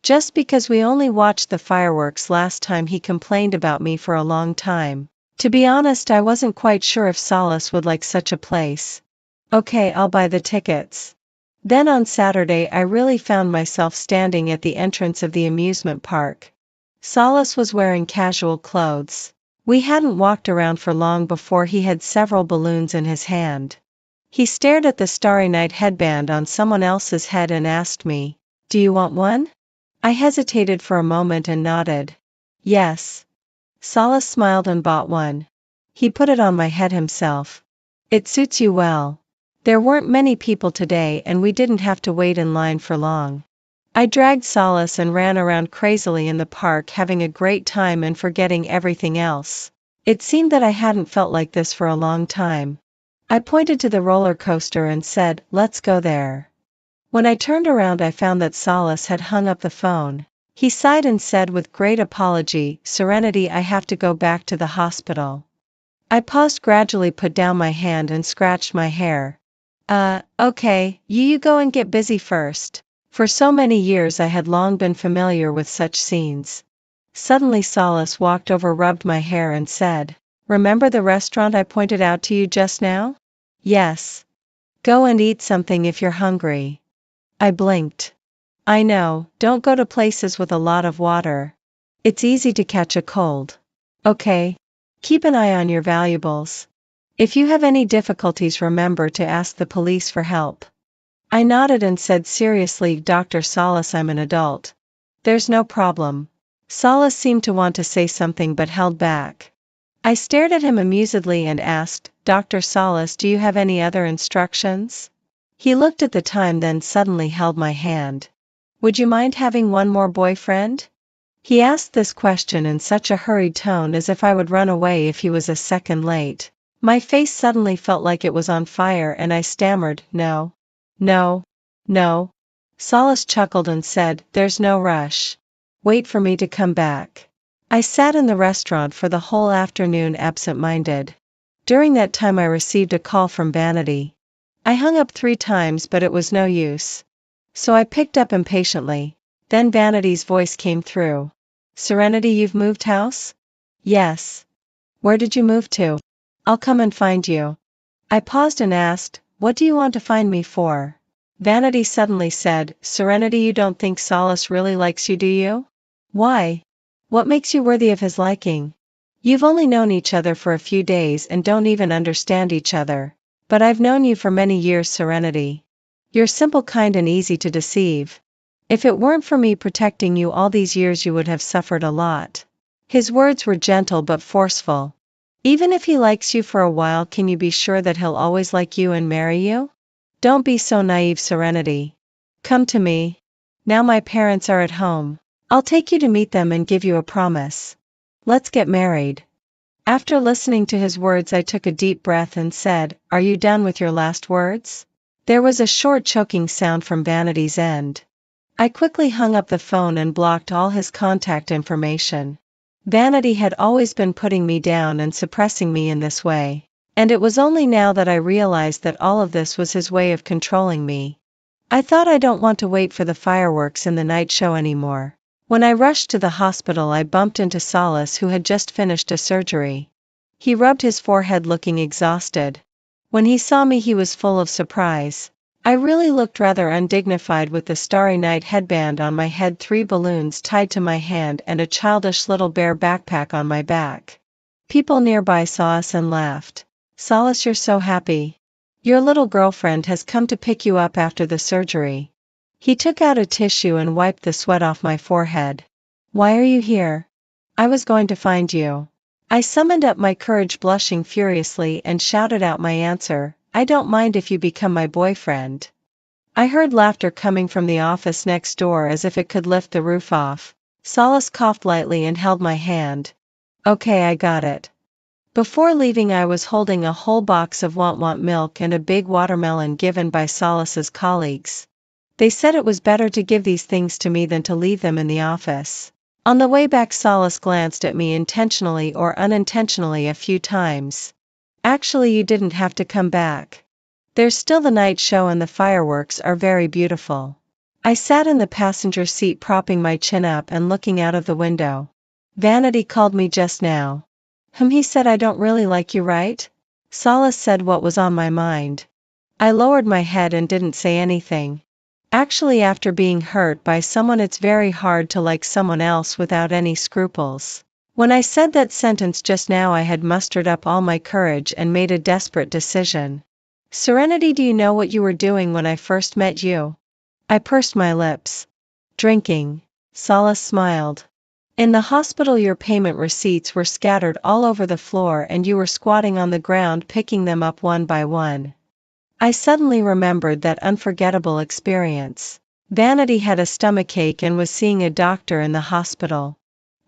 Just because we only watched the fireworks last time, he complained about me for a long time. To be honest, I wasn't quite sure if Solace would like such a place. Okay, I'll buy the tickets. Then on Saturday I really found myself standing at the entrance of the amusement park. Solace was wearing casual clothes. We hadn't walked around for long before he had several balloons in his hand. He stared at the Starry Night headband on someone else's head and asked me, do you want one? I hesitated for a moment and nodded. Yes. Solace smiled and bought one. He put it on my head himself. It suits you well. There weren't many people today and we didn't have to wait in line for long. I dragged Solace and ran around crazily in the park, having a great time and forgetting everything else. It seemed that I hadn't felt like this for a long time. I pointed to the roller coaster and said, let's go there. When I turned around I found that Solace had hung up the phone. He sighed and said with great apology, Serenity, I have to go back to the hospital. I paused, gradually put down my hand and scratched my hair. Okay, you go and get busy first. For so many years I had long been familiar with such scenes. Suddenly Solace walked over, rubbed my hair and said, remember the restaurant I pointed out to you just now? Yes. Go and eat something if you're hungry. I blinked. I know, don't go to places with a lot of water. It's easy to catch a cold. Okay. Keep an eye on your valuables. If you have any difficulties, remember to ask the police for help. I nodded and said seriously, Dr. Solace, I'm an adult. There's no problem. Solace seemed to want to say something but held back. I stared at him amusedly and asked, Dr. Solace, do you have any other instructions? He looked at the time, then suddenly held my hand. Would you mind having one more boyfriend? He asked this question in such a hurried tone as if I would run away if he was a second late. My face suddenly felt like it was on fire and I stammered, no. No. No. Solace chuckled and said, there's no rush. Wait for me to come back. I sat in the restaurant for the whole afternoon, absent-minded. During that time I received a call from Vanity. I hung up 3 times but it was no use. So I picked up impatiently. Then Vanity's voice came through. Serenity, you've moved house? Yes. Where did you move to? I'll come and find you. I paused and asked, what do you want to find me for? Vanity suddenly said, Serenity, you don't think Solace really likes you, do you? Why? What makes you worthy of his liking? You've only known each other for a few days and don't even understand each other. But I've known you for many years, Serenity. You're simple, kind and easy to deceive. If it weren't for me protecting you all these years, you would have suffered a lot. His words were gentle but forceful. Even if he likes you for a while, can you be sure that he'll always like you and marry you? Don't be so naive, Serenity. Come to me. Now my parents are at home. I'll take you to meet them and give you a promise. Let's get married. After listening to his words, I took a deep breath and said, are you done with your last words? There was a short choking sound from Vanity's end. I quickly hung up the phone and blocked all his contact information. Vanity had always been putting me down and suppressing me in this way, and it was only now that I realized that all of this was his way of controlling me. I thought I don't want to wait for the fireworks in the night show anymore. When I rushed to the hospital, I bumped into Solace, who had just finished a surgery. He rubbed his forehead, looking exhausted. When he saw me, he was full of surprise. I really looked rather undignified with the Starry Night headband on my head, 3 balloons tied to my hand, and a childish little bear backpack on my back. People nearby saw us and laughed. "Solace, you're so happy. Your little girlfriend has come to pick you up after the surgery." He took out a tissue and wiped the sweat off my forehead. "Why are you here?" "I was going to find you." I summoned up my courage, blushing furiously, and shouted out my answer: "I don't mind if you become my boyfriend." I heard laughter coming from the office next door, as if it could lift the roof off. Solace coughed lightly and held my hand. "Okay, I got it." Before leaving, I was holding a whole box of Want milk and a big watermelon given by Solace's colleagues. They said it was better to give these things to me than to leave them in the office. On the way back, Solace glanced at me intentionally or unintentionally a few times. "Actually, you didn't have to come back. There's still the night show and the fireworks are very beautiful." I sat in the passenger seat, propping my chin up and looking out of the window. "Vanity called me just now." He said, "I don't really like you, right?" Solace said what was on my mind. I lowered my head and didn't say anything. Actually, after being hurt by someone, it's very hard to like someone else without any scruples. When I said that sentence just now, I had mustered up all my courage and made a desperate decision. "Serenity, do you know what you were doing when I first met you?" I pursed my lips. "Drinking." Solace smiled. "In the hospital, your payment receipts were scattered all over the floor and you were squatting on the ground picking them up one by one." I suddenly remembered that unforgettable experience. Vanity had a stomachache and was seeing a doctor in the hospital.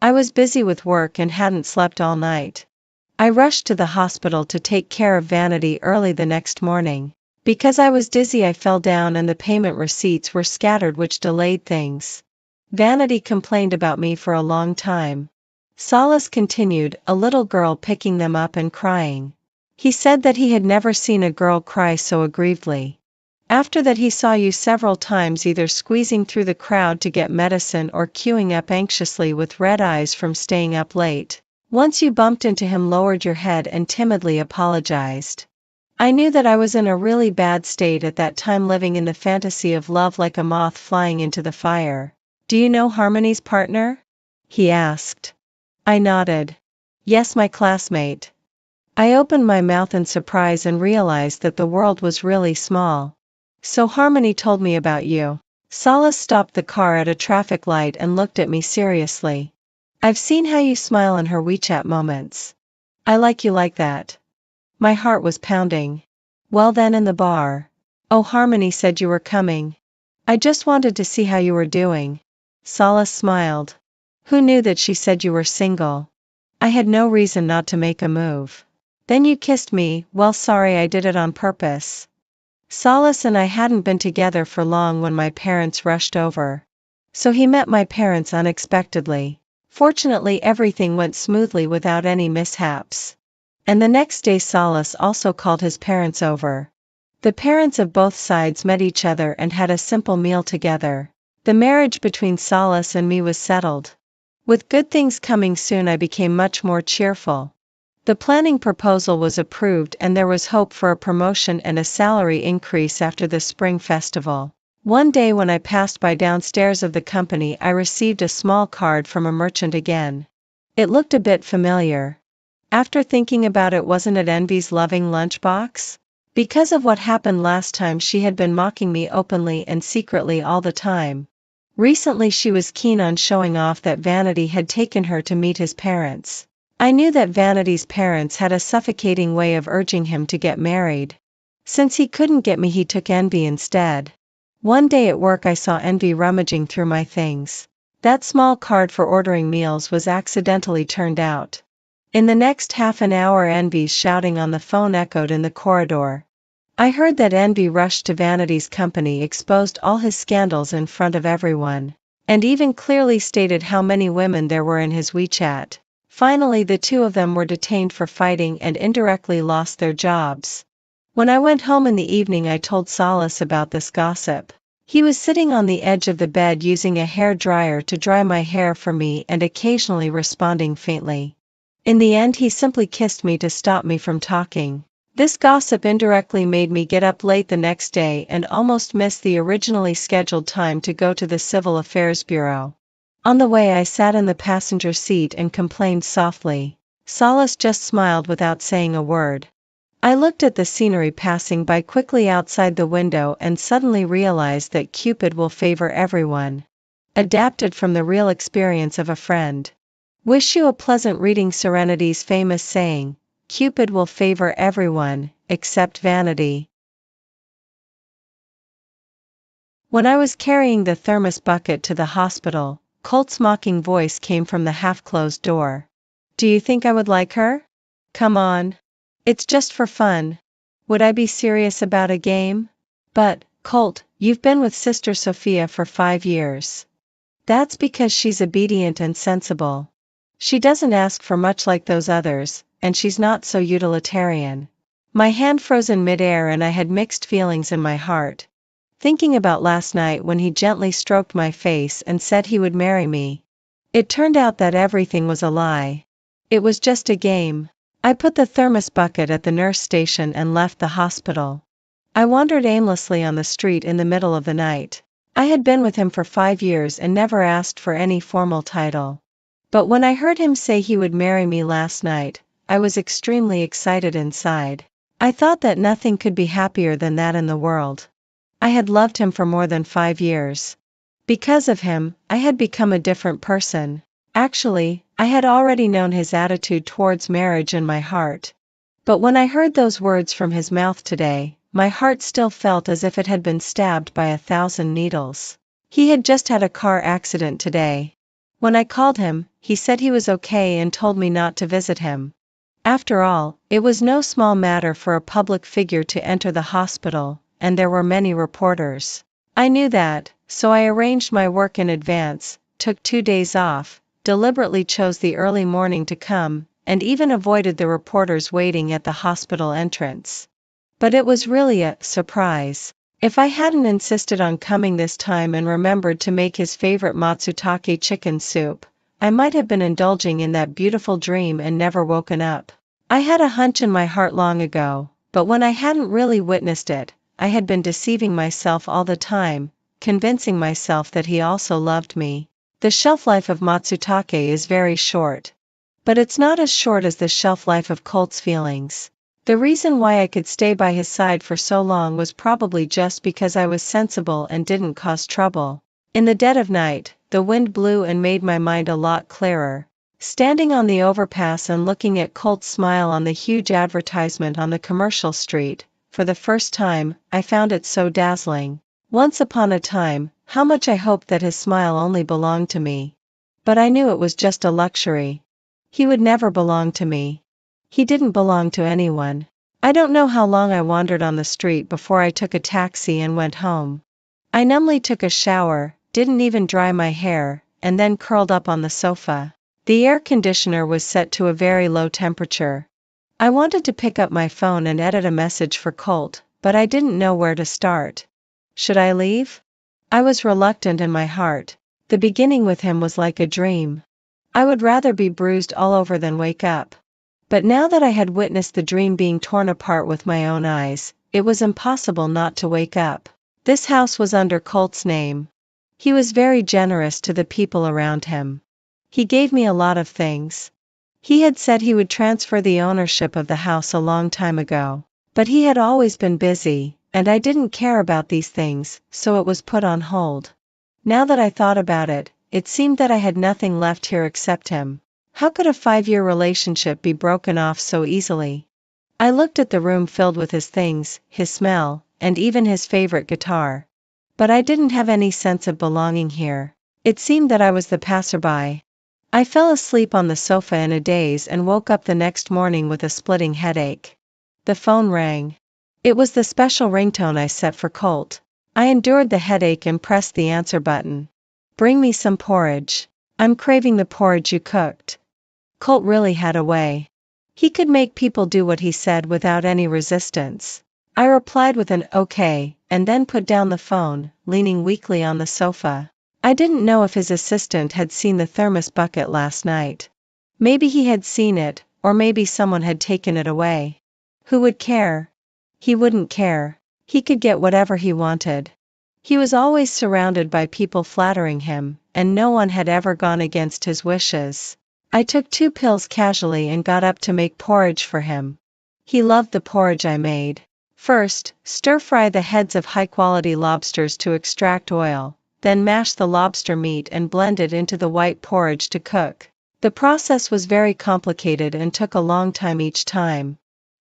I was busy with work and hadn't slept all night. I rushed to the hospital to take care of Vanity early the next morning. Because I was dizzy, I fell down and the payment receipts were scattered, which delayed things. Vanity complained about me for a long time. Solace continued, a little girl picking them up and crying. He said that he had never seen a girl cry so aggrievedly. After that, he saw you several times, either squeezing through the crowd to get medicine or queuing up anxiously with red eyes from staying up late. Once you bumped into him, lowered your head and timidly apologized. I knew that I was in a really bad state at that time, living in the fantasy of love like a moth flying into the fire. "Do you know Harmony's partner?" he asked. I nodded. "Yes, my classmate." I opened my mouth in surprise and realized that the world was really small. "So Harmony told me about you." Solace stopped the car at a traffic light and looked at me seriously. "I've seen how you smile in her WeChat moments. I like you like that." My heart was pounding. "Well then, in the bar." "Oh, Harmony said you were coming. I just wanted to see how you were doing." Solace smiled. "Who knew that she said you were single?" I had no reason not to make a move. "Then you kissed me." "Well, sorry, I did it on purpose." Solace and I hadn't been together for long when my parents rushed over. So he met my parents unexpectedly. Fortunately, everything went smoothly without any mishaps. And the next day, Solace also called his parents over. The parents of both sides met each other and had a simple meal together. The marriage between Solace and me was settled. With good things coming soon, I became much more cheerful. The planning proposal was approved and there was hope for a promotion and a salary increase after the spring festival. One day when I passed by downstairs of the company, I received a small card from a merchant again. It looked a bit familiar. After thinking about it, wasn't it Envy's loving lunchbox? Because of what happened last time, she had been mocking me openly and secretly all the time. Recently she was keen on showing off that Vanity had taken her to meet his parents. I knew that Vanity's parents had a suffocating way of urging him to get married. Since he couldn't get me, he took Envy instead. One day at work, I saw Envy rummaging through my things. That small card for ordering meals was accidentally turned out. In the next half an hour, Envy's shouting on the phone echoed in the corridor. I heard that envy rushed to Vanity's company, exposed all his scandals in front of everyone, and even clearly stated how many women there were in his WeChat. Finally, the two of them were detained for fighting and indirectly lost their jobs. When I went home in the evening, I told Solace about this gossip. He was sitting on the edge of the bed using a hair dryer to dry my hair for me and occasionally responding faintly. In the end, he simply kissed me to stop me from talking. This gossip indirectly made me get up late the next day and almost miss the originally scheduled time to go to the Civil Affairs Bureau. On the way, I sat in the passenger seat and complained softly. Solace just smiled without saying a word. I looked at the scenery passing by quickly outside the window and suddenly realized that Cupid will favor everyone. Adapted from the real experience of a friend. Wish you a pleasant reading. Serenity's famous saying, Cupid will favor everyone, except vanity. When I was carrying the thermos bucket to the hospital, Colt's mocking voice came from the half-closed door. Do you think I would like her? Come on. It's just for fun. Would I be serious about a game? But, Colt, you've been with Sister Sophia for 5 years. That's because she's obedient and sensible. She doesn't ask for much like those others, and she's not so utilitarian. My hand froze in midair and I had mixed feelings in my heart. Thinking about last night when he gently stroked my face and said he would marry me. It turned out that everything was a lie. It was just a game. I put the thermos bucket at the nurse station and left the hospital. I wandered aimlessly on the street in the middle of the night. I had been with him for 5 years and never asked for any formal title. But when I heard him say he would marry me last night, I was extremely excited inside. I thought that nothing could be happier than that in the world. I had loved him for more than 5 years. Because of him, I had become a different person. Actually, I had already known his attitude towards marriage in my heart. But when I heard those words from his mouth today, my heart still felt as if it had been stabbed by 1,000 needles. He had just had a car accident today. When I called him, he said he was okay and told me not to visit him. After all, it was no small matter for a public figure to enter the hospital, and there were many reporters. I knew that, so I arranged my work in advance, took 2 days off, deliberately chose the early morning to come, and even avoided the reporters waiting at the hospital entrance. But it was really a surprise. If I hadn't insisted on coming this time and remembered to make his favorite matsutake chicken soup, I might have been indulging in that beautiful dream and never woken up. I had a hunch in my heart long ago, but when I hadn't really witnessed it, I had been deceiving myself all the time, convincing myself that he also loved me. The shelf life of matsutake is very short. But it's not as short as the shelf life of Colt's feelings. The reason why I could stay by his side for so long was probably just because I was sensible and didn't cause trouble. In the dead of night, the wind blew and made my mind a lot clearer. Standing on the overpass and looking at Colt's smile on the huge advertisement on the commercial street, for the first time, I found it so dazzling. Once upon a time, how much I hoped that his smile only belonged to me. But I knew it was just a luxury. He would never belong to me. He didn't belong to anyone. I don't know how long I wandered on the street before I took a taxi and went home. I numbly took a shower, didn't even dry my hair, and then curled up on the sofa. The air conditioner was set to a very low temperature. I wanted to pick up my phone and edit a message for Colt, but I didn't know where to start. Should I leave? I was reluctant in my heart. The beginning with him was like a dream. I would rather be bruised all over than wake up. But now that I had witnessed the dream being torn apart with my own eyes, it was impossible not to wake up. This house was under Colt's name. He was very generous to the people around him. He gave me a lot of things. He had said he would transfer the ownership of the house a long time ago. But he had always been busy, and I didn't care about these things, so it was put on hold. Now that I thought about it, it seemed that I had nothing left here except him. How could a 5-year relationship be broken off so easily? I looked at the room filled with his things, his smell, and even his favorite guitar. But I didn't have any sense of belonging here. It seemed that I was the passerby. I fell asleep on the sofa in a daze and woke up the next morning with a splitting headache. The phone rang. It was the special ringtone I set for Colt. I endured the headache and pressed the answer button. Bring me some porridge. I'm craving the porridge you cooked. Colt really had a way. He could make people do what he said without any resistance. I replied with an okay, and then put down the phone, leaning weakly on the sofa. I didn't know if his assistant had seen the thermos bucket last night. Maybe he had seen it, or maybe someone had taken it away. Who would care? He wouldn't care. He could get whatever he wanted. He was always surrounded by people flattering him, and no one had ever gone against his wishes. I took 2 pills casually and got up to make porridge for him. He loved the porridge I made. First, stir-fry the heads of high-quality lobsters to extract oil, then mash the lobster meat and blend it into the white porridge to cook. The process was very complicated and took a long time each time.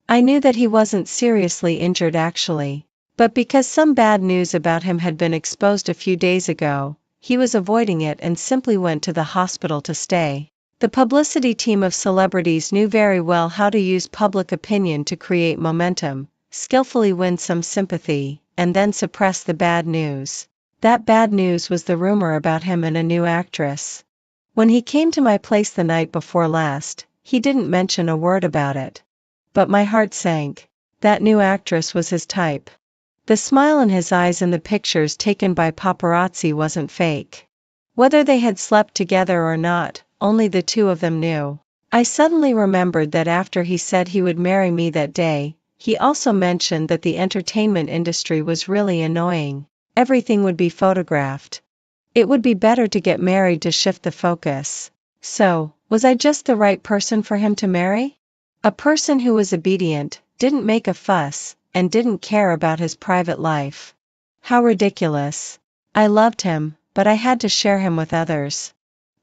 I knew that he wasn't seriously injured actually, but because some bad news about him had been exposed a few days ago, he was avoiding it and simply went to the hospital to stay. The publicity team of celebrities knew very well how to use public opinion to create momentum, skillfully win some sympathy, and then suppress the bad news. That bad news was the rumor about him and a new actress. When he came to my place the night before last, he didn't mention a word about it. But my heart sank. That new actress was his type. The smile in his eyes in the pictures taken by paparazzi wasn't fake. Whether they had slept together or not, only the two of them knew. I suddenly remembered that after he said he would marry me that day, he also mentioned that the entertainment industry was really annoying. Everything would be photographed. It would be better to get married to shift the focus. So, was I just the right person for him to marry? A person who was obedient, didn't make a fuss, and didn't care about his private life. How ridiculous. I loved him, but I had to share him with others.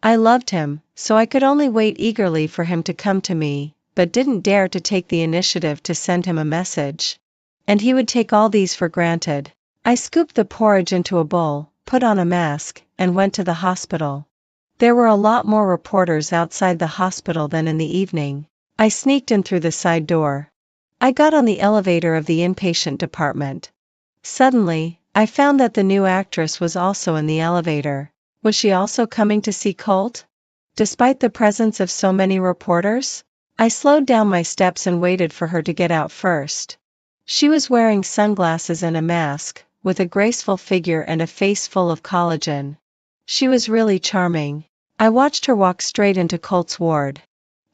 I loved him, so I could only wait eagerly for him to come to me, but didn't dare to take the initiative to send him a message. And he would take all these for granted. I scooped the porridge into a bowl, put on a mask, and went to the hospital. There were a lot more reporters outside the hospital than in the evening. I sneaked in through the side door. I got on the elevator of the inpatient department. Suddenly, I found that the new actress was also in the elevator. Was she also coming to see Colt? Despite the presence of so many reporters? I slowed down my steps and waited for her to get out first. She was wearing sunglasses and a mask, with a graceful figure and a face full of collagen. She was really charming. I watched her walk straight into Colt's ward.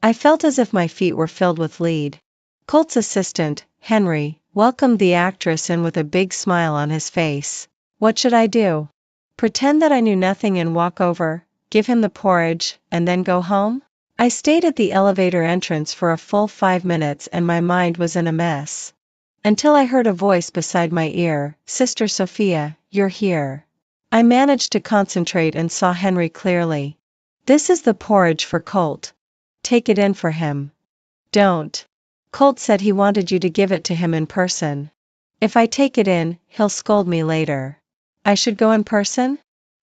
I felt as if my feet were filled with lead. Colt's assistant, Henry, welcomed the actress in with a big smile on his face. What should I do? Pretend that I knew nothing and walk over, give him the porridge, and then go home? I stayed at the elevator entrance for a full 5 minutes and my mind was in a mess. Until I heard a voice beside my ear, "Sister Sophia, you're here." I managed to concentrate and saw Henry clearly. "This is the porridge for Colt. Take it in for him." "Don't. Colt said he wanted you to give it to him in person. If I take it in, he'll scold me later." "I should go in person?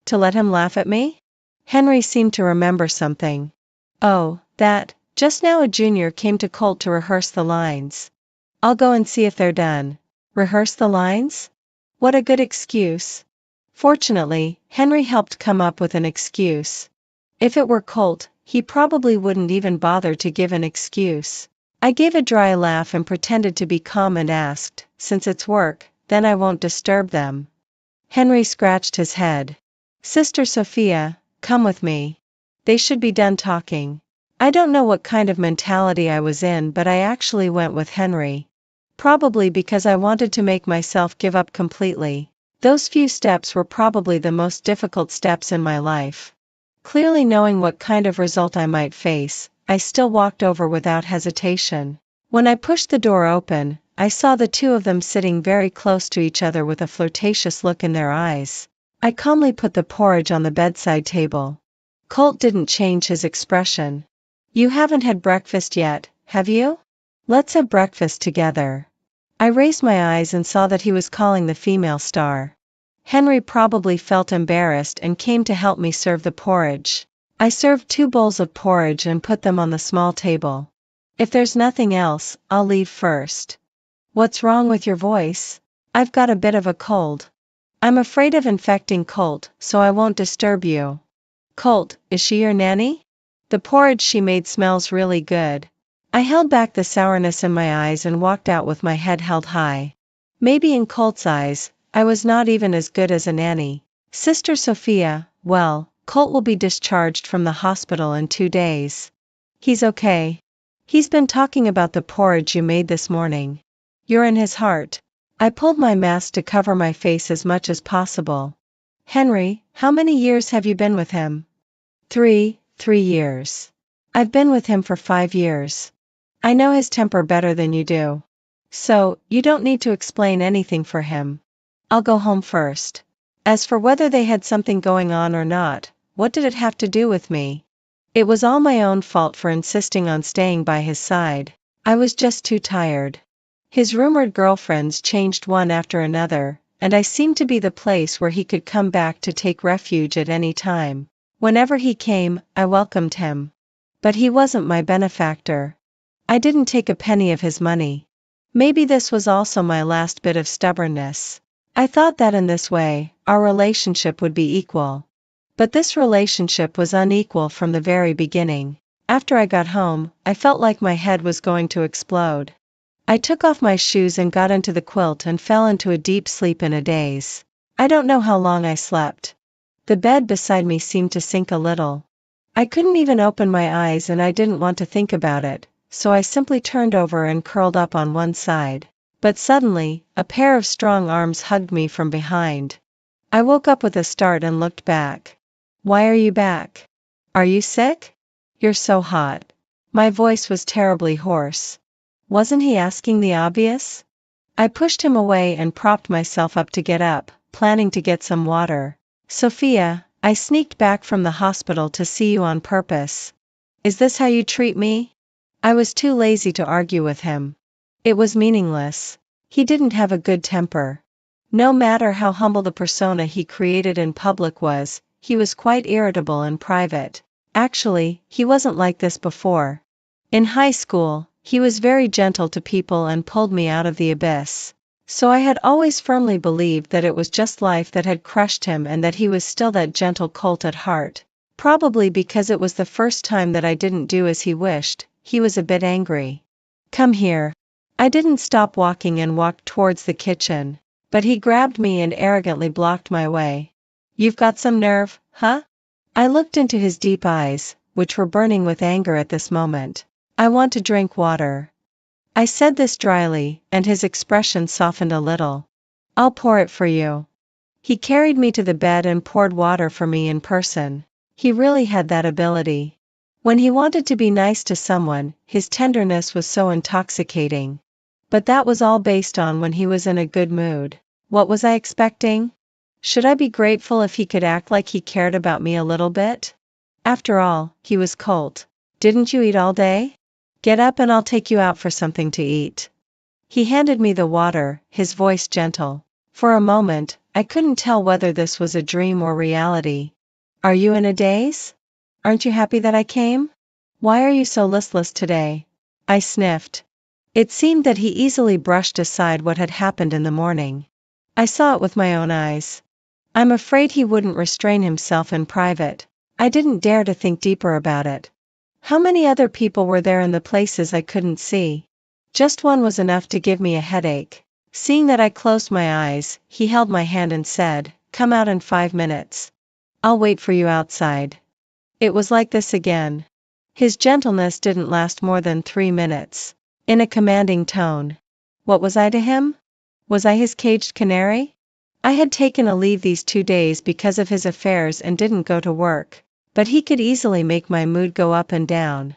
To let him laugh at me?" Henry seemed to remember something. "Oh, that, just now a junior came to Colt to rehearse the lines. I'll go and see if they're done." "Rehearse the lines?" What a good excuse. Fortunately, Henry helped come up with an excuse. If it were Colt, he probably wouldn't even bother to give an excuse. I gave a dry laugh and pretended to be calm and asked, "Since it's work, then I won't disturb them." Henry scratched his head. "Sister Sophia, come with me. They should be done talking." I don't know what kind of mentality I was in, but I actually went with Henry. Probably because I wanted to make myself give up completely. Those few steps were probably the most difficult steps in my life. Clearly knowing what kind of result I might face, I still walked over without hesitation. When I pushed the door open, I saw the two of them sitting very close to each other with a flirtatious look in their eyes. I calmly put the porridge on the bedside table. Colt didn't change his expression. "You haven't had breakfast yet, have you? Let's have breakfast together." I raised my eyes and saw that he was calling the female star. Henry probably felt embarrassed and came to help me serve the porridge. I served 2 bowls of porridge and put them on the small table. "If there's nothing else, I'll leave first." What's wrong with your voice? I've got a bit of a cold. I'm afraid of infecting Colt, so I won't disturb you. Colt, is she your nanny? The porridge she made smells really good. I held back the sourness in my eyes and walked out with my head held high. Maybe in Colt's eyes, I was not even as good as a nanny. Sister Sophia, well, Colt will be discharged from the hospital in 2 days. He's okay. He's been talking about the porridge you made this morning. You're in his heart. I pulled my mask to cover my face as much as possible. Henry, how many years have you been with him? 3 years. I've been with him for 5 years. I know his temper better than you do. So, you don't need to explain anything for him. I'll go home first. As for whether they had something going on or not, what did it have to do with me? It was all my own fault for insisting on staying by his side. I was just too tired. His rumored girlfriends changed one after another, and I seemed to be the place where he could come back to take refuge at any time. Whenever he came, I welcomed him. But he wasn't my benefactor. I didn't take a penny of his money. Maybe this was also my last bit of stubbornness. I thought that in this way, our relationship would be equal. But this relationship was unequal from the very beginning. After I got home, I felt like my head was going to explode. I took off my shoes and got into the quilt and fell into a deep sleep in a daze. I don't know how long I slept. The bed beside me seemed to sink a little. I couldn't even open my eyes and I didn't want to think about it, so I simply turned over and curled up on one side. But suddenly, a pair of strong arms hugged me from behind. I woke up with a start and looked back. Why are you back? Are you sick? You're so hot. My voice was terribly hoarse. Wasn't he asking the obvious? I pushed him away and propped myself up to get up, planning to get some water. Sophia, I sneaked back from the hospital to see you on purpose. Is this how you treat me? I was too lazy to argue with him. It was meaningless. He didn't have a good temper. No matter how humble the persona he created in public was, he was quite irritable in private. Actually, he wasn't like this before. In high school, he was very gentle to people and pulled me out of the abyss. So I had always firmly believed that it was just life that had crushed him and that he was still that gentle Colt at heart. Probably because it was the first time that I didn't do as he wished, he was a bit angry. Come here. I didn't stop walking and walked towards the kitchen, but he grabbed me and arrogantly blocked my way. You've got some nerve, huh? I looked into his deep eyes, which were burning with anger at this moment. I want to drink water. I said this dryly, and his expression softened a little. I'll pour it for you. He carried me to the bed and poured water for me in person. He really had that ability. When he wanted to be nice to someone, his tenderness was so intoxicating. But that was all based on when he was in a good mood. What was I expecting? Should I be grateful if he could act like he cared about me a little bit? After all, he was Colt. Didn't you eat all day? Get up and I'll take you out for something to eat. He handed me the water, his voice gentle. For a moment, I couldn't tell whether this was a dream or reality. Are you in a daze? Aren't you happy that I came? Why are you so listless today? I sniffed. It seemed that he easily brushed aside what had happened in the morning. I saw it with my own eyes. I'm afraid he wouldn't restrain himself in private. I didn't dare to think deeper about it. How many other people were there in the places I couldn't see? Just one was enough to give me a headache. Seeing that I closed my eyes, he held my hand and said, "Come out in 5 minutes. I'll wait for you outside." It was like this again. His gentleness didn't last more than 3 minutes. In a commanding tone. What was I to him? Was I his caged canary? I had taken a leave these 2 days because of his affairs and didn't go to work. But he could easily make my mood go up and down.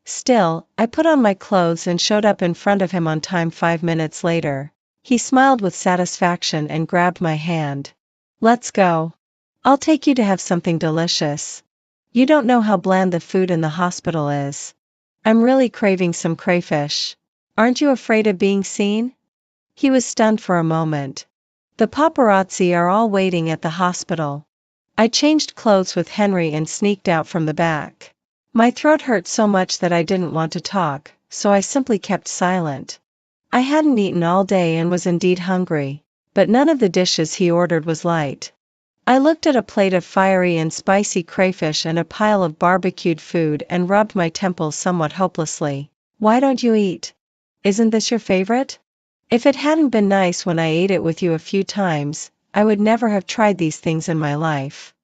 Still, I put on my clothes and showed up in front of him on time 5 minutes later. He smiled with satisfaction and grabbed my hand. Let's go. I'll take you to have something delicious. You don't know how bland the food in the hospital is. I'm really craving some crayfish. Aren't you afraid of being seen? He was stunned for a moment. The paparazzi are all waiting at the hospital. I changed clothes with Henry and sneaked out from the back. My throat hurt so much that I didn't want to talk, so I simply kept silent. I hadn't eaten all day and was indeed hungry, but none of the dishes he ordered was light. I looked at a plate of fiery and spicy crayfish and a pile of barbecued food and rubbed my temples somewhat hopelessly. Why don't you eat? Isn't this your favorite? If it hadn't been nice when I ate it with you a few times, I would never have tried these things in my life.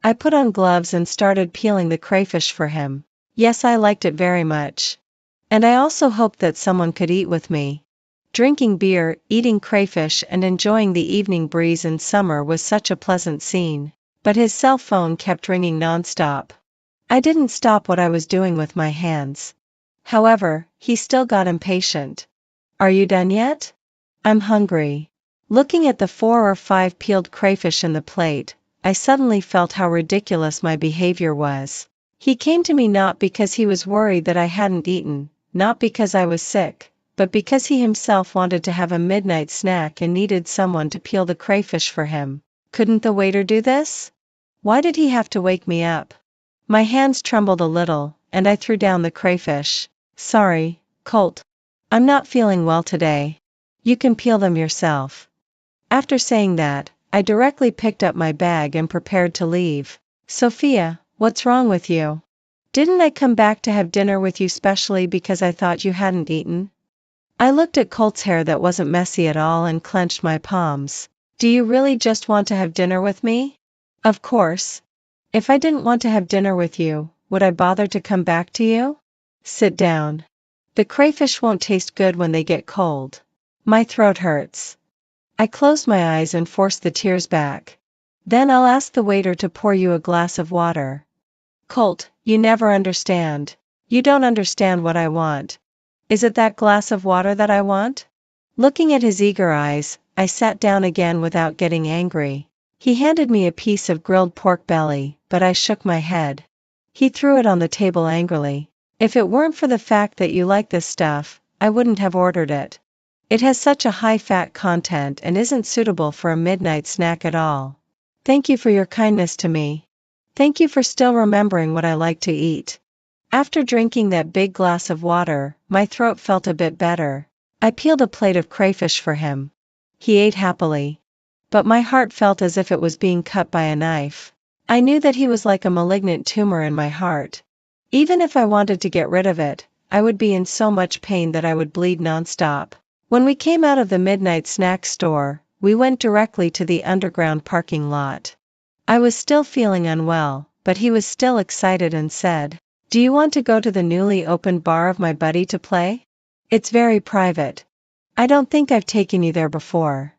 I put on gloves and started peeling the crayfish for him. Yes, I liked it very much. And I also hoped that someone could eat with me. Drinking beer, eating crayfish and enjoying the evening breeze in summer was such a pleasant scene. But his cell phone kept ringing non-stop. I didn't stop what I was doing with my hands. However, he still got impatient. Are you done yet? I'm hungry. Looking at the 4 or 5 peeled crayfish in the plate, I suddenly felt how ridiculous my behavior was. He came to me not because he was worried that I hadn't eaten, not because I was sick, but because he himself wanted to have a midnight snack and needed someone to peel the crayfish for him. Couldn't the waiter do this? Why did he have to wake me up? My hands trembled a little, and I threw down the crayfish. Sorry, Colt. I'm not feeling well today. You can peel them yourself. After saying that, I directly picked up my bag and prepared to leave. Sophia, what's wrong with you? Didn't I come back to have dinner with you specially because I thought you hadn't eaten? I looked at Colt's hair that wasn't messy at all and clenched my palms. Do you really just want to have dinner with me? Of course. If I didn't want to have dinner with you, would I bother to come back to you? Sit down. The crayfish won't taste good when they get cold. My throat hurts. I closed my eyes and forced the tears back. Then I'll ask the waiter to pour you a glass of water. Colt, you never understand. You don't understand what I want. Is it that glass of water that I want? Looking at his eager eyes, I sat down again without getting angry. He handed me a piece of grilled pork belly, but I shook my head. He threw it on the table angrily. If it weren't for the fact that you like this stuff, I wouldn't have ordered it. It has such a high fat content and isn't suitable for a midnight snack at all. Thank you for your kindness to me. Thank you for still remembering what I like to eat. After drinking that big glass of water, my throat felt a bit better. I peeled a plate of crayfish for him. He ate happily. But my heart felt as if it was being cut by a knife. I knew that he was like a malignant tumor in my heart. Even if I wanted to get rid of it, I would be in so much pain that I would bleed non-stop. When we came out of the midnight snack store, we went directly to the underground parking lot. I was still feeling unwell, but he was still excited and said, "Do you want to go to the newly opened bar of my buddy to play? It's very private. I don't think I've taken you there before."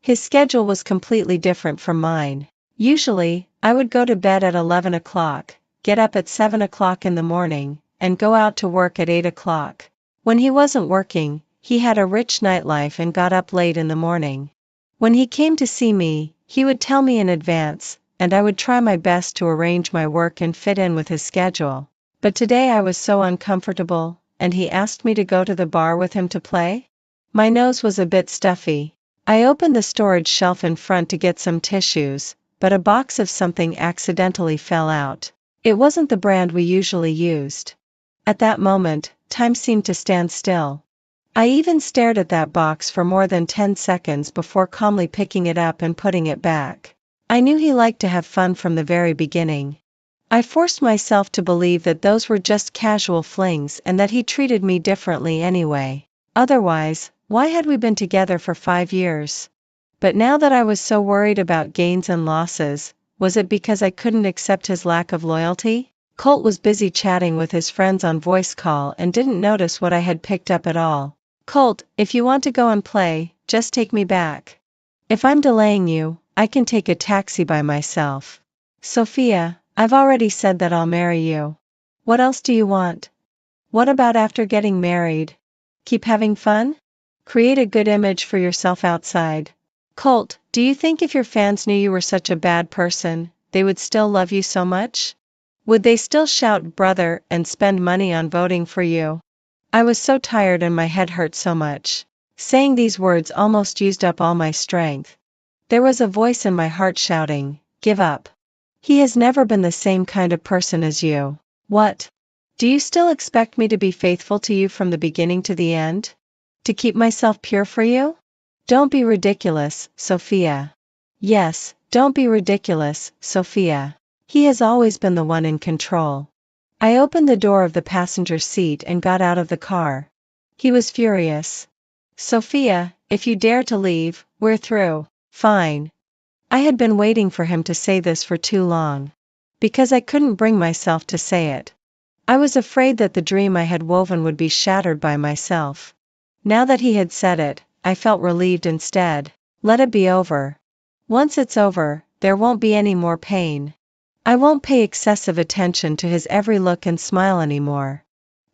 His schedule was completely different from mine. Usually, I would go to bed at 11 o'clock, get up at 7 o'clock in the morning, and go out to work at 8 o'clock. When he wasn't working, he had a rich nightlife and got up late in the morning. When he came to see me, he would tell me in advance, and I would try my best to arrange my work and fit in with his schedule. But today I was so uncomfortable, and he asked me to go to the bar with him to play? My nose was a bit stuffy. I opened the storage shelf in front to get some tissues, but a box of something accidentally fell out. It wasn't the brand we usually used. At that moment, time seemed to stand still. I even stared at that box for more than 10 seconds before calmly picking it up and putting it back. I knew he liked to have fun from the very beginning. I forced myself to believe that those were just casual flings and that he treated me differently anyway. Otherwise, why had we been together for 5 years? But now that I was so worried about gains and losses, was it because I couldn't accept his lack of loyalty? Colt was busy chatting with his friends on voice call and didn't notice what I had picked up at all. Colt, if you want to go and play, just take me back. If I'm delaying you, I can take a taxi by myself. Sophia, I've already said that I'll marry you. What else do you want? What about after getting married? Keep having fun? Create a good image for yourself outside. Colt, do you think if your fans knew you were such a bad person, they would still love you so much? Would they still shout brother and spend money on voting for you? I was so tired and my head hurt so much. Saying these words almost used up all my strength. There was a voice in my heart shouting, "Give up. He has never been the same kind of person as you." What? Do you still expect me to be faithful to you from the beginning to the end? To keep myself pure for you? Don't be ridiculous, Sophia. Yes, don't be ridiculous, Sophia. He has always been the one in control. I opened the door of the passenger seat and got out of the car. He was furious. Sophia, if you dare to leave, we're through. Fine. I had been waiting for him to say this for too long. Because I couldn't bring myself to say it. I was afraid that the dream I had woven would be shattered by myself. Now that he had said it, I felt relieved instead. Let it be over. Once it's over, there won't be any more pain. I won't pay excessive attention to his every look and smile anymore.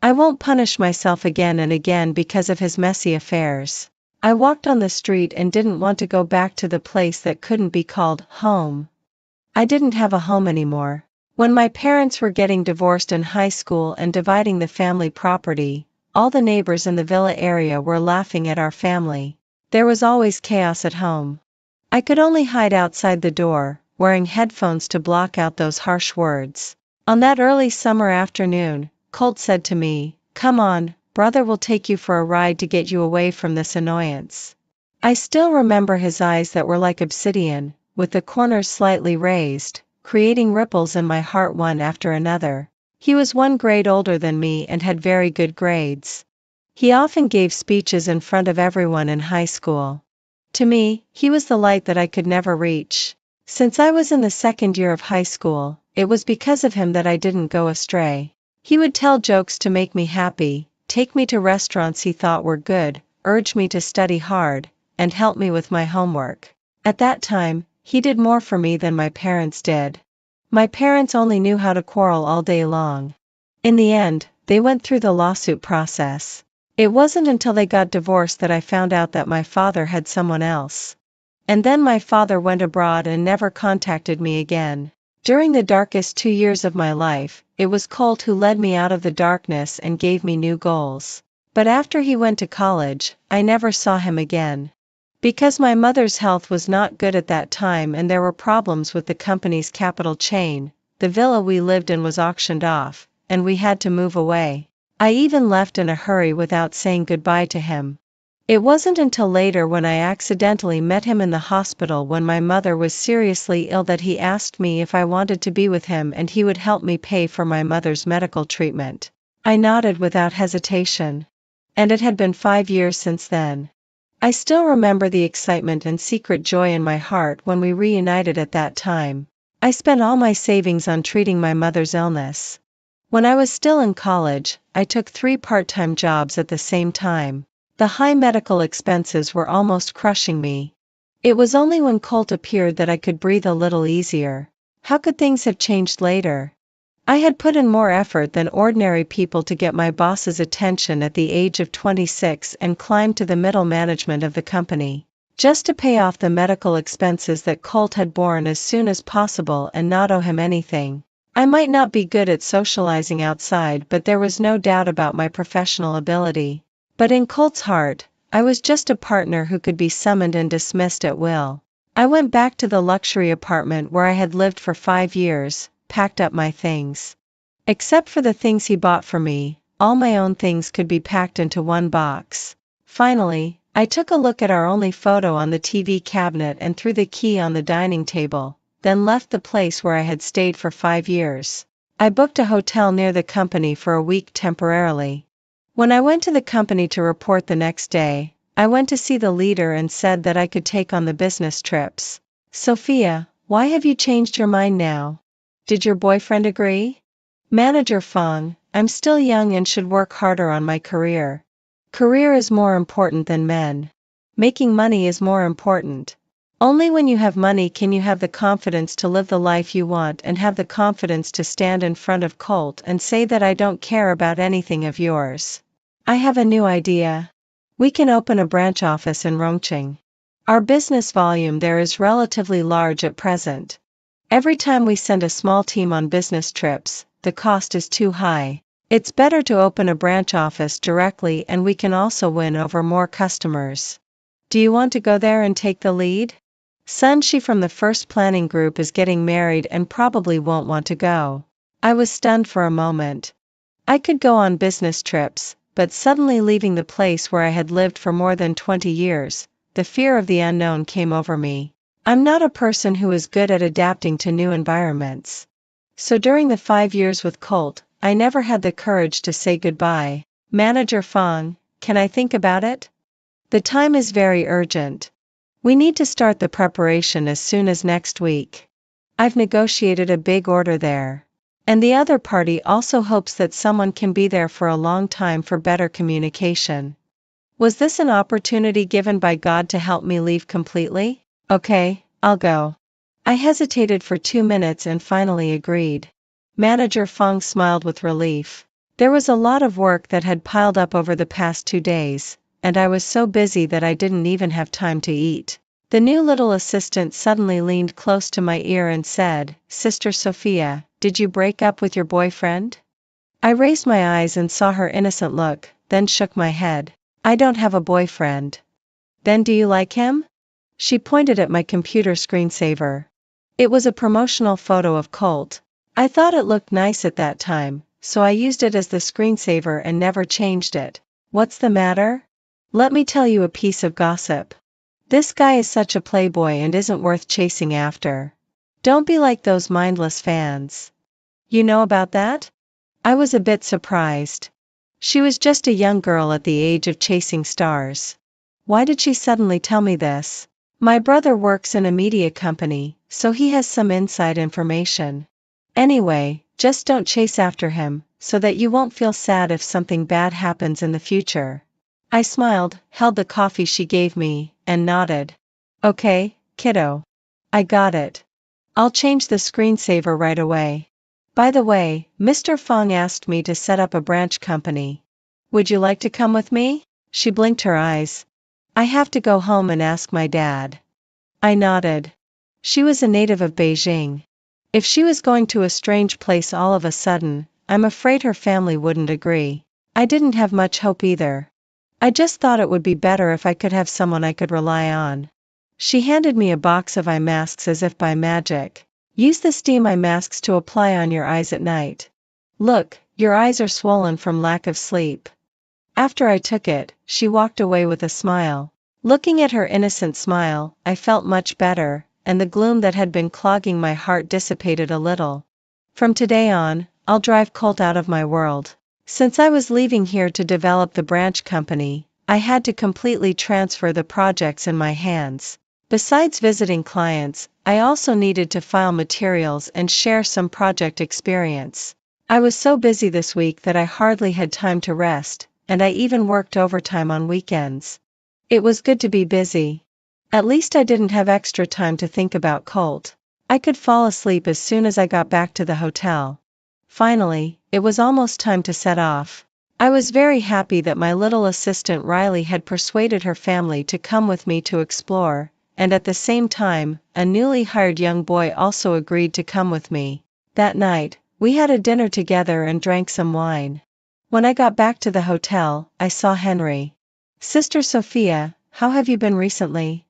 I won't punish myself again and again because of his messy affairs. I walked on the street and didn't want to go back to the place that couldn't be called home. I didn't have a home anymore. When my parents were getting divorced in high school and dividing the family property, all the neighbors in the villa area were laughing at our family. There was always chaos at home. I could only hide outside the door, wearing headphones to block out those harsh words. On that early summer afternoon, Colt said to me, "Come on, brother will take you for a ride to get you away from this annoyance." I still remember his eyes that were like obsidian, with the corners slightly raised, creating ripples in my heart one after another. He was 1 grade older than me and had very good grades. He often gave speeches in front of everyone in high school. To me, he was the light that I could never reach. Since I was in the second year of high school, it was because of him that I didn't go astray. He would tell jokes to make me happy, take me to restaurants he thought were good, urge me to study hard, and help me with my homework. At that time, he did more for me than my parents did. My parents only knew how to quarrel all day long. In the end, they went through the lawsuit process. It wasn't until they got divorced that I found out that my father had someone else. And then my father went abroad and never contacted me again. During the darkest 2 years of my life, it was Colt who led me out of the darkness and gave me new goals. But after he went to college, I never saw him again. Because my mother's health was not good at that time and there were problems with the company's capital chain, the villa we lived in was auctioned off, and we had to move away. I even left in a hurry without saying goodbye to him. It wasn't until later when I accidentally met him in the hospital when my mother was seriously ill that he asked me if I wanted to be with him and he would help me pay for my mother's medical treatment. I nodded without hesitation. And it had been 5 years since then. I still remember the excitement and secret joy in my heart when we reunited at that time. I spent all my savings on treating my mother's illness. When I was still in college, I took 3 part-time jobs at the same time. The high medical expenses were almost crushing me. It was only when Colt appeared that I could breathe a little easier. How could things have changed later? I had put in more effort than ordinary people to get my boss's attention at the age of 26 and climbed to the middle management of the company, just to pay off the medical expenses that Colt had borne as soon as possible and not owe him anything. I might not be good at socializing outside, but there was no doubt about my professional ability. But in Colt's heart, I was just a partner who could be summoned and dismissed at will. I went back to the luxury apartment where I had lived for 5 years, packed up my things. Except for the things he bought for me, all my own things could be packed into one box. Finally, I took a look at our only photo on the TV cabinet and threw the key on the dining table, then left the place where I had stayed for 5 years. I booked a hotel near the company for a week temporarily. When I went to the company to report the next day, I went to see the leader and said that I could take on the business trips. "Sophia, why have you changed your mind now? Did your boyfriend agree?" "Manager Fong, I'm still young and should work harder on my career. Career is more important than men. Making money is more important. Only when you have money can you have the confidence to live the life you want and have the confidence to stand in front of Colt and say that I don't care about anything of yours. I have a new idea. We can open a branch office in Rongqing. Our business volume there is relatively large at present. Every time we send a small team on business trips, the cost is too high. It's better to open a branch office directly and we can also win over more customers. Do you want to go there and take the lead? Sun Shi from the first planning group is getting married and probably won't want to go." I was stunned for a moment. I could go on business trips, but suddenly leaving the place where I had lived for more than 20 years, the fear of the unknown came over me. I'm not a person who is good at adapting to new environments. So during the 5 years with Colt, I never had the courage to say goodbye. Manager Fong, can I think about it? The time is very urgent. We need to start the preparation as soon as next week. I've negotiated a big order there. And the other party also hopes that someone can be there for a long time for better communication. Was this an opportunity given by God to help me leave completely? Okay, I'll go. I hesitated for 2 minutes and finally agreed. Manager Fong smiled with relief. There was a lot of work that had piled up over the past 2 days, and I was so busy that I didn't even have time to eat. The new little assistant suddenly leaned close to my ear and said, "Sister Sophia, did you break up with your boyfriend?" I raised my eyes and saw her innocent look, then shook my head. "I don't have a boyfriend." "Then do you like him?" She pointed at my computer screensaver. It was a promotional photo of Colt. I thought it looked nice at that time, so I used it as the screensaver and never changed it. "What's the matter?" "Let me tell you a piece of gossip. This guy is such a playboy and isn't worth chasing after. Don't be like those mindless fans." "You know about that?" I was a bit surprised. She was just a young girl at the age of chasing stars. Why did she suddenly tell me this? My brother works in a media company, so he has some inside information. Anyway, just don't chase after him, so that you won't feel sad if something bad happens in the future. I smiled, held the coffee she gave me, and nodded. "Okay, kiddo. I got it. I'll change the screensaver right away. By the way, Mr. Fong asked me to set up a branch company. Would you like to come with me?" She blinked her eyes. "I have to go home and ask my dad." I nodded. She was a native of Beijing. If she was going to a strange place all of a sudden, I'm afraid her family wouldn't agree. I didn't have much hope either. I just thought it would be better if I could have someone I could rely on. She handed me a box of eye masks as if by magic. "Use the steam eye masks to apply on your eyes at night. Look, your eyes are swollen from lack of sleep." After I took it, she walked away with a smile. Looking at her innocent smile, I felt much better, and the gloom that had been clogging my heart dissipated a little. From today on, I'll drive Colt out of my world. Since I was leaving here to develop the branch company, I had to completely transfer the projects in my hands. Besides visiting clients, I also needed to file materials and share some project experience. I was so busy this week that I hardly had time to rest, and I even worked overtime on weekends. It was good to be busy. At least I didn't have extra time to think about Colt. I could fall asleep as soon as I got back to the hotel. Finally, it was almost time to set off. I was very happy that my little assistant Riley had persuaded her family to come with me to explore, and at the same time, a newly hired young boy also agreed to come with me. That night, we had a dinner together and drank some wine. When I got back to the hotel, I saw Henry. "Sister Sophia, how have you been recently?"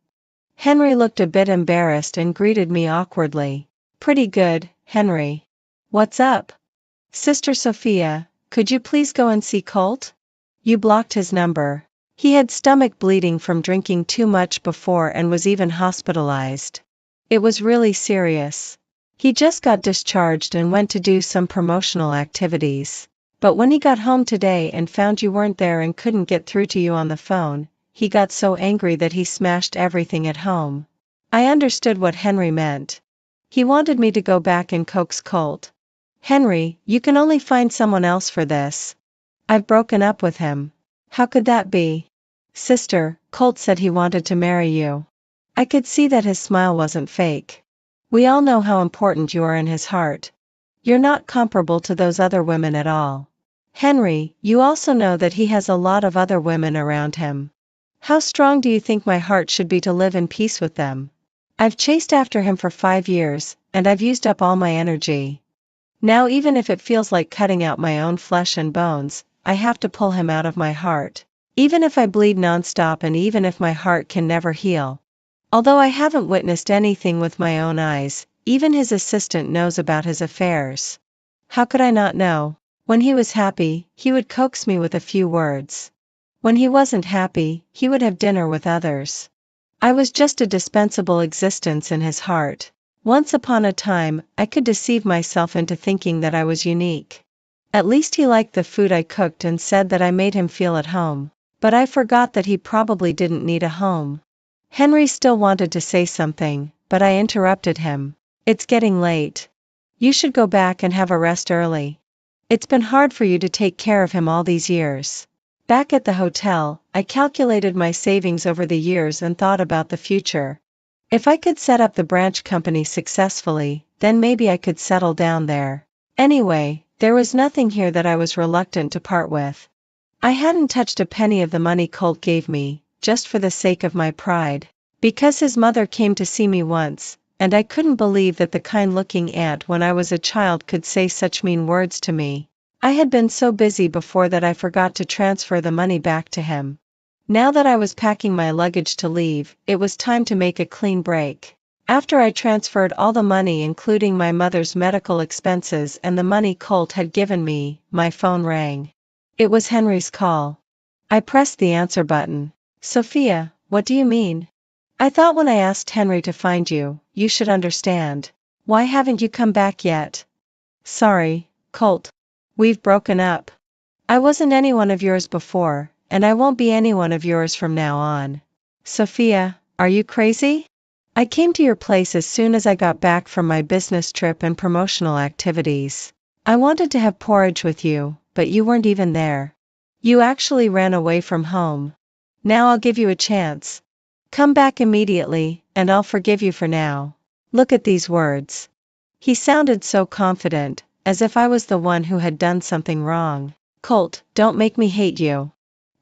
Henry looked a bit embarrassed and greeted me awkwardly. "Pretty good, Henry. What's up?" "Sister Sophia, could you please go and see Colt? You blocked his number. He had stomach bleeding from drinking too much before and was even hospitalized. It was really serious. He just got discharged and went to do some promotional activities. But when he got home today and found you weren't there and couldn't get through to you on the phone, he got so angry that he smashed everything at home." I understood what Henry meant. He wanted me to go back and coax Colt. "Henry, you can only find someone else for this. I've broken up with him." "How could that be?" "Sister, Colt said he wanted to marry you." I could see that his smile wasn't fake. "We all know how important you are in his heart. You're not comparable to those other women at all. Henry, you also know that he has a lot of other women around him. How strong do you think my heart should be to live in peace with them? I've chased after him for 5 years, and I've used up all my energy. Now even if it feels like cutting out my own flesh and bones, I have to pull him out of my heart. Even if I bleed nonstop and even if my heart can never heal. Although I haven't witnessed anything with my own eyes, even his assistant knows about his affairs." How could I not know? When he was happy, he would coax me with a few words. When he wasn't happy, he would have dinner with others. I was just a dispensable existence in his heart. Once upon a time, I could deceive myself into thinking that I was unique. At least he liked the food I cooked and said that I made him feel at home. But I forgot that he probably didn't need a home. Henry still wanted to say something, but I interrupted him. It's getting late. You should go back and have a rest early. It's been hard for you to take care of him all these years. Back at the hotel, I calculated my savings over the years and thought about the future. If I could set up the branch company successfully, then maybe I could settle down there. Anyway, there was nothing here that I was reluctant to part with. I hadn't touched a penny of the money Colt gave me, just for the sake of my pride. Because his mother came to see me once, and I couldn't believe that the kind-looking aunt when I was a child could say such mean words to me. I had been so busy before that I forgot to transfer the money back to him. Now that I was packing my luggage to leave, it was time to make a clean break. After I transferred all the money including my mother's medical expenses and the money Colt had given me, my phone rang. It was Henry's call. I pressed the answer button. Sophia, what do you mean? I thought when I asked Henry to find you, you should understand. Why haven't you come back yet? Sorry, Colt. We've broken up. I wasn't anyone of yours before, and I won't be anyone of yours from now on. Sophia, are you crazy? I came to your place as soon as I got back from my business trip and promotional activities. I wanted to have porridge with you, but you weren't even there. You actually ran away from home. Now I'll give you a chance. Come back immediately, and I'll forgive you for now. Look at these words. He sounded so confident, as if I was the one who had done something wrong. Colt, don't make me hate you.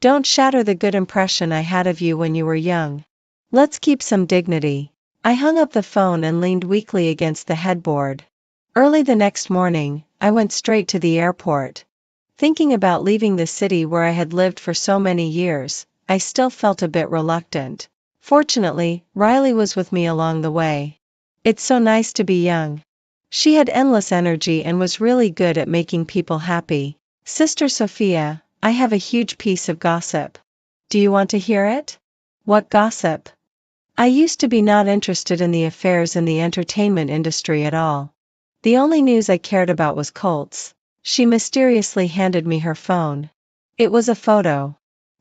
Don't shatter the good impression I had of you when you were young. Let's keep some dignity. I hung up the phone and leaned weakly against the headboard. Early the next morning, I went straight to the airport. Thinking about leaving the city where I had lived for so many years, I still felt a bit reluctant. Fortunately, Riley was with me along the way. It's so nice to be young. She had endless energy and was really good at making people happy. Sister Sophia, I have a huge piece of gossip. Do you want to hear it? What gossip? I used to be not interested in the affairs in the entertainment industry at all. The only news I cared about was Colt's. She mysteriously handed me her phone. It was a photo.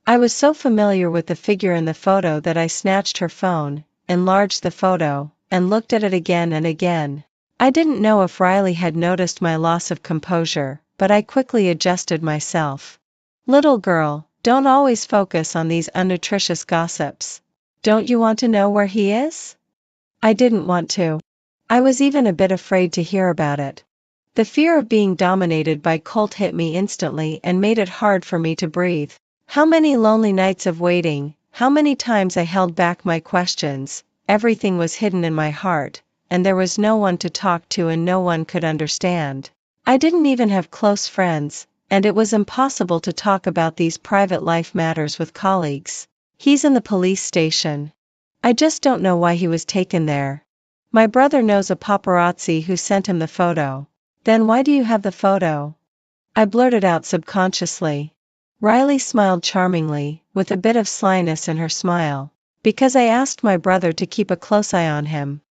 I was so familiar with the figure in the photo that I snatched her phone, enlarged the photo, and looked at it again and again. I didn't know if Riley had noticed my loss of composure, but I quickly adjusted myself. Little girl, don't always focus on these unnutritious gossips. Don't you want to know where he is? I didn't want to. I was even a bit afraid to hear about it. The fear of being dominated by Colt hit me instantly and made it hard for me to breathe. How many lonely nights of waiting, how many times I held back my questions, everything was hidden in my heart, and there was no one to talk to and no one could understand. I didn't even have close friends, and it was impossible to talk about these private life matters with colleagues. He's in the police station. I just don't know why he was taken there. My brother knows a paparazzi who sent him the photo. Then why do you have the photo? I blurted out subconsciously. Riley smiled charmingly, with a bit of slyness in her smile. Because I asked my brother to keep a close eye on him.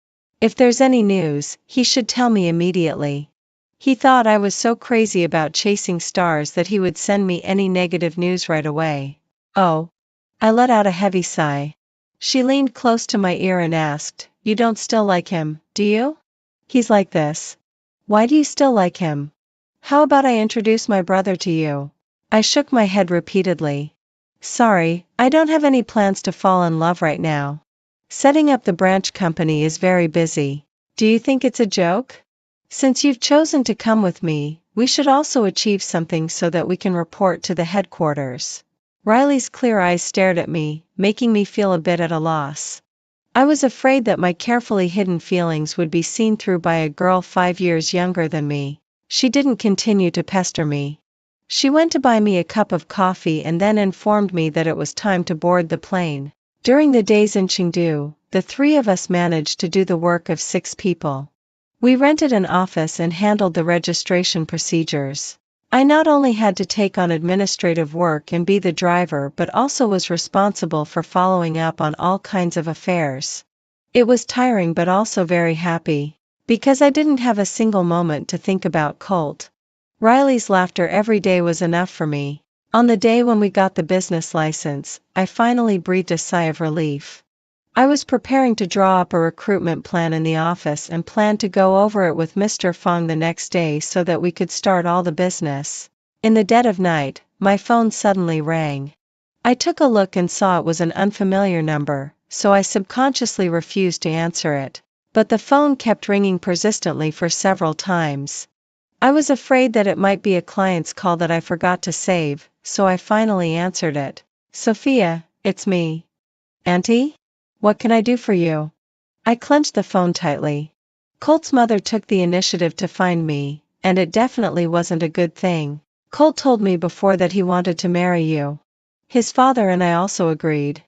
If there's any news, he should tell me immediately. He thought I was so crazy about chasing stars that he would send me any negative news right away. Oh. I let out a heavy sigh. She leaned close to my ear and asked, You don't still like him, do you? He's like this. Why do you still like him? How about I introduce my brother to you? I shook my head repeatedly. Sorry, I don't have any plans to fall in love right now. Setting up the branch company is very busy. Do you think it's a joke? Since you've chosen to come with me, we should also achieve something so that we can report to the headquarters. Riley's clear eyes stared at me, making me feel a bit at a loss. I was afraid that my carefully hidden feelings would be seen through by a girl 5 years younger than me. She didn't continue to pester me. She went to buy me a cup of coffee and then informed me that it was time to board the plane. During the days in Chengdu, the three of us managed to do the work of 6 people. We rented an office and handled the registration procedures. I not only had to take on administrative work and be the driver but also was responsible for following up on all kinds of affairs. It was tiring but also very happy, because I didn't have a single moment to think about Colt. Riley's laughter every day was enough for me. On the day when we got the business license, I finally breathed a sigh of relief. I was preparing to draw up a recruitment plan in the office and planned to go over it with Mr. Fong the next day so that we could start all the business. In the dead of night, my phone suddenly rang. I took a look and saw it was an unfamiliar number, so I subconsciously refused to answer it. But the phone kept ringing persistently for several times. I was afraid that it might be a client's call that I forgot to save, so I finally answered it. Sophia, it's me. Auntie? What can I do for you? I clenched the phone tightly. Colt's mother took the initiative to find me, and it definitely wasn't a good thing. Colt told me before that he wanted to marry you. His father and I also agreed.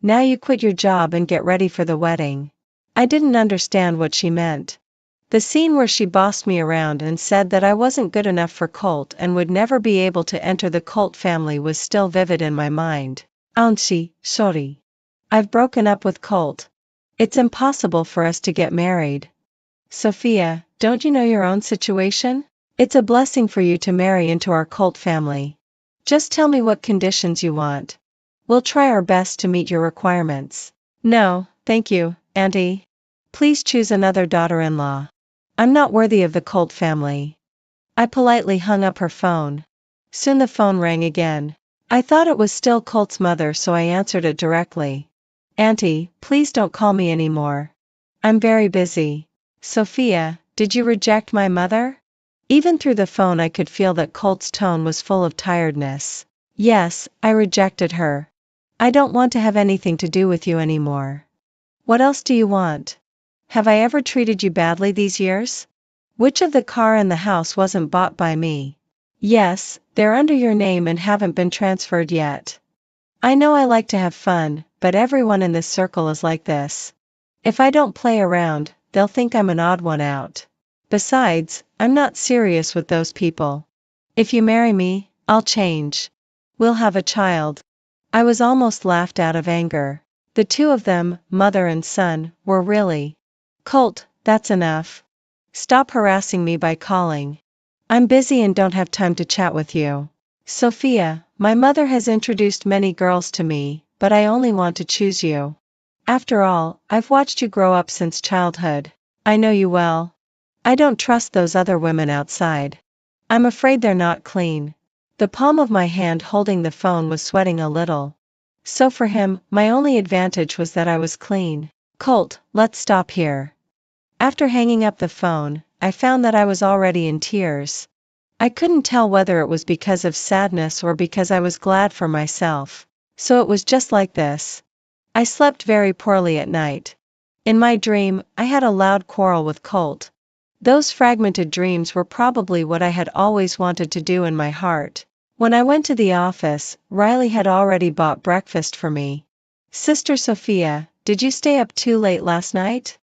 Now you quit your job and get ready for the wedding. I didn't understand what she meant. The scene where she bossed me around and said that I wasn't good enough for Colt and would never be able to enter the Colt family was still vivid in my mind. Auntie, sorry. I've broken up with Colt. It's impossible for us to get married. Sophia, don't you know your own situation? It's a blessing for you to marry into our Colt family. Just tell me what conditions you want. We'll try our best to meet your requirements. No, thank you, Auntie. Please choose another daughter-in-law. I'm not worthy of the Colt family. I politely hung up her phone. Soon the phone rang again. I thought it was still Colt's mother, so I answered it directly. Auntie, please don't call me anymore. I'm very busy. Sophia, did you reject my mother? Even through the phone I could feel that Colt's tone was full of tiredness. Yes, I rejected her. I don't want to have anything to do with you anymore. What else do you want? Have I ever treated you badly these years? Which of the car and the house wasn't bought by me? Yes, they're under your name and haven't been transferred yet. I know I like to have fun, but everyone in this circle is like this. If I don't play around, they'll think I'm an odd one out. Besides, I'm not serious with those people. If you marry me, I'll change. We'll have a child. I was almost laughed out of anger. The two of them, mother and son, were really. Colt, that's enough. Stop harassing me by calling. I'm busy and don't have time to chat with you. Sophia, my mother has introduced many girls to me, but I only want to choose you. After all, I've watched you grow up since childhood. I know you well. I don't trust those other women outside. I'm afraid they're not clean. The palm of my hand holding the phone was sweating a little. So for him, my only advantage was that I was clean. Colt, let's stop here. After hanging up the phone, I found that I was already in tears. I couldn't tell whether it was because of sadness or because I was glad for myself. So it was just like this. I slept very poorly at night. In my dream, I had a loud quarrel with Colt. Those fragmented dreams were probably what I had always wanted to do in my heart. When I went to the office, Riley had already bought breakfast for me. Sister Sophia, did you stay up too late last night?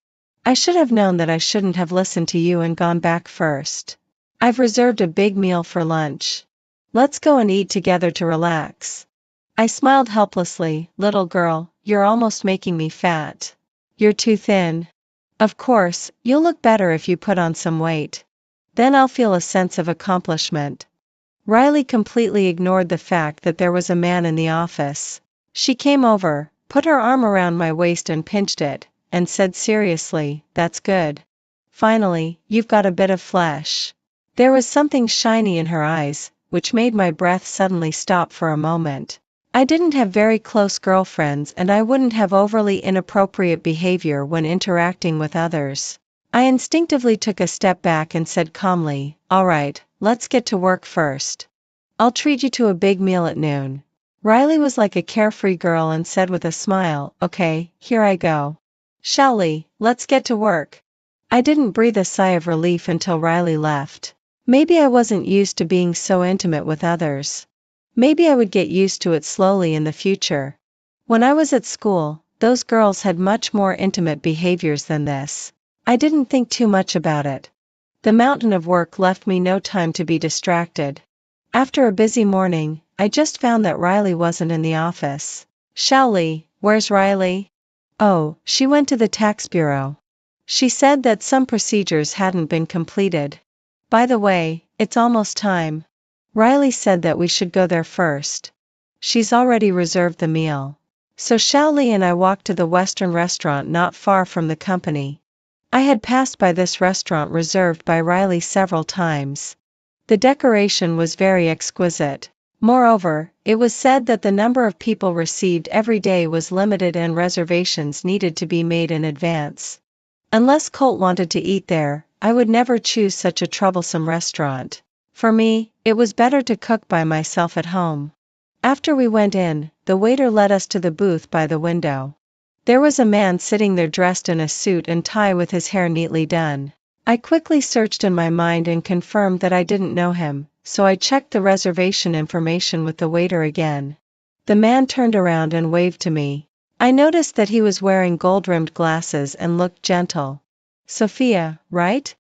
I should have known that I shouldn't have listened to you and gone back first. I've reserved a big meal for lunch. Let's go and eat together to relax. I smiled helplessly. Little girl, you're almost making me fat. You're too thin. Of course, you'll look better if you put on some weight. Then I'll feel a sense of accomplishment. Riley completely ignored the fact that there was a man in the office. She came over, put her arm around my waist and pinched it, and said seriously, "That's good. Finally, you've got a bit of flesh." There was something shiny in her eyes, which made my breath suddenly stop for a moment. I didn't have very close girlfriends and I wouldn't have overly inappropriate behavior when interacting with others. I instinctively took a step back and said calmly, "All right, let's get to work first. I'll treat you to a big meal at noon." Riley was like a carefree girl and said with a smile, "Okay, here I go. Shall let's get to work." I didn't breathe a sigh of relief until Riley left. Maybe I wasn't used to being so intimate with others. Maybe I would get used to it slowly in the future. When I was at school, those girls had much more intimate behaviors than this. I didn't think too much about it. The mountain of work left me no time to be distracted. After a busy morning, I just found that Riley wasn't in the office. Shaoli, where's Riley? Oh, she went to the tax bureau. She said that some procedures hadn't been completed. By the way, it's almost time. Riley said that we should go there first. She's already reserved the meal. So Shaoli and I walked to the Western restaurant not far from the company. I had passed by this restaurant reserved by Riley several times. The decoration was very exquisite. Moreover, it was said that the number of people received every day was limited and reservations needed to be made in advance. Unless Colt wanted to eat there, I would never choose such a troublesome restaurant. For me, it was better to cook by myself at home. After we went in, the waiter led us to the booth by the window. There was a man sitting there dressed in a suit and tie with his hair neatly done. I quickly searched in my mind and confirmed that I didn't know him, so I checked the reservation information with the waiter again. The man turned around and waved to me. I noticed that he was wearing gold-rimmed glasses and looked gentle. Sophia, right?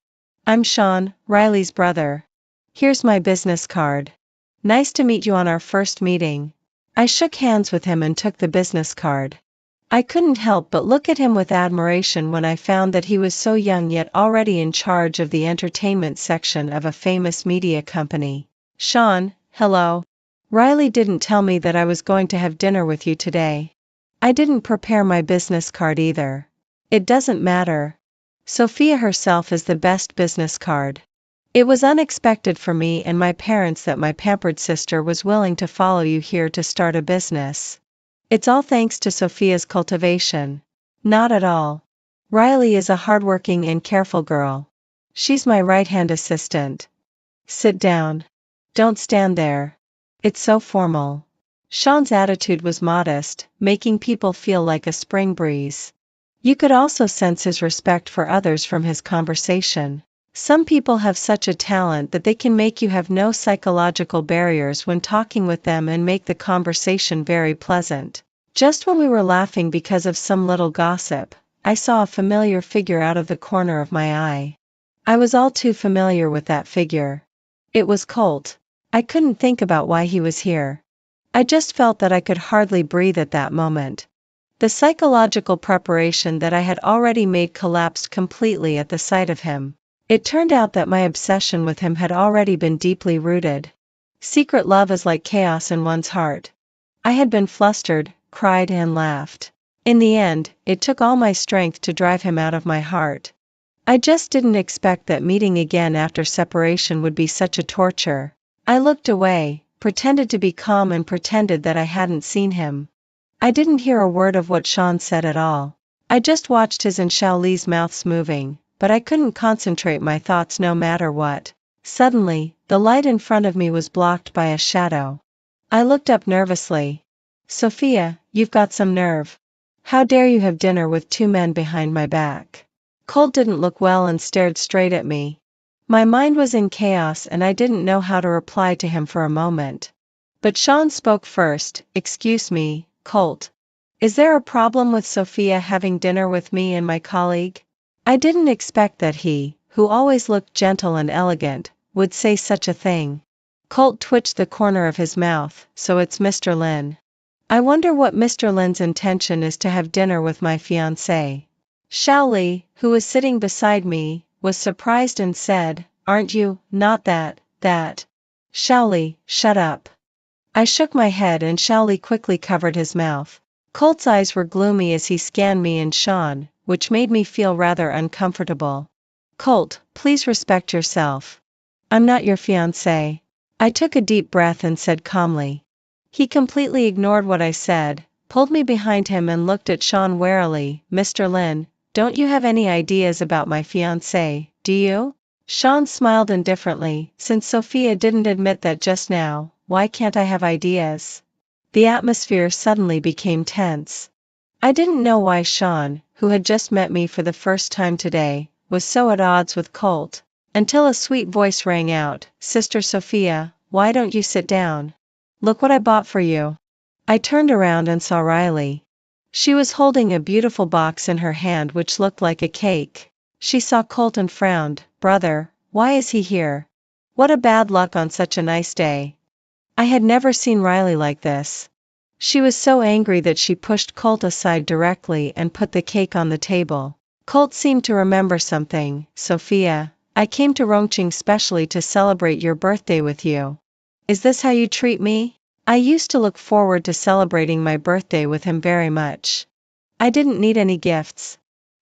I'm Sean, Riley's brother. Here's my business card. Nice to meet you on our first meeting. I shook hands with him and took the business card. I couldn't help but look at him with admiration when I found that he was so young yet already in charge of the entertainment section of a famous media company. Sean, hello. Riley didn't tell me that I was going to have dinner with you today. I didn't prepare my business card either. It doesn't matter. Sophia herself is the best business card. It was unexpected for me and my parents that my pampered sister was willing to follow you here to start a business. It's all thanks to Sophia's cultivation. Not at all. Riley is a hardworking and careful girl. She's my right-hand assistant. Sit down. Don't stand there. It's so formal. Sean's attitude was modest, making people feel like a spring breeze. You could also sense his respect for others from his conversation. Some people have such a talent that they can make you have no psychological barriers when talking with them and make the conversation very pleasant. Just when we were laughing because of some little gossip, I saw a familiar figure out of the corner of my eye. I was all too familiar with that figure. It was Colt. I couldn't think about why he was here. I just felt that I could hardly breathe at that moment. The psychological preparation that I had already made collapsed completely at the sight of him. It turned out that my obsession with him had already been deeply rooted. Secret love is like chaos in one's heart. I had been flustered, cried and laughed. In the end, it took all my strength to drive him out of my heart. I just didn't expect that meeting again after separation would be such a torture. I looked away, pretended to be calm and pretended that I hadn't seen him. I didn't hear a word of what Sean said at all. I just watched his and Shaoli's mouths moving. But I couldn't concentrate my thoughts no matter what. Suddenly, the light in front of me was blocked by a shadow. I looked up nervously. Sophia, you've got some nerve. How dare you have dinner with two men behind my back? Colt didn't look well and stared straight at me. My mind was in chaos and I didn't know how to reply to him for a moment. But Sean spoke first. Excuse me, Colt. Is there a problem with Sophia having dinner with me and my colleague? I didn't expect that he, who always looked gentle and elegant, would say such a thing. Colt twitched the corner of his mouth. So it's Mr. Lin. I wonder what Mr. Lin's intention is to have dinner with my fiancé. Shaoli, who was sitting beside me, was surprised and said, Aren't you? Not that. Shaoli, shut up. I shook my head and Shaoli quickly covered his mouth. Colt's eyes were gloomy as he scanned me and Sean, which made me feel rather uncomfortable. Colt, please respect yourself. I'm not your fiancé. I took a deep breath and said calmly. He completely ignored what I said, pulled me behind him and looked at Sean warily. Mr. Lin, don't you have any ideas about my fiancé, do you? Sean smiled indifferently. Since Sophia didn't admit that just now, why can't I have ideas? The atmosphere suddenly became tense. I didn't know why Sean, who had just met me for the first time today, was so at odds with Colt, until a sweet voice rang out, Sister Sophia, why don't you sit down? Look what I bought for you. I turned around and saw Riley. She was holding a beautiful box in her hand which looked like a cake. She saw Colt and frowned. Brother, why is he here? What a bad luck on such a nice day. I had never seen Riley like this. She was so angry that she pushed Colt aside directly and put the cake on the table. Colt seemed to remember something. Sophia, I came to Rongqing specially to celebrate your birthday with you. Is this how you treat me? I used to look forward to celebrating my birthday with him very much. I didn't need any gifts.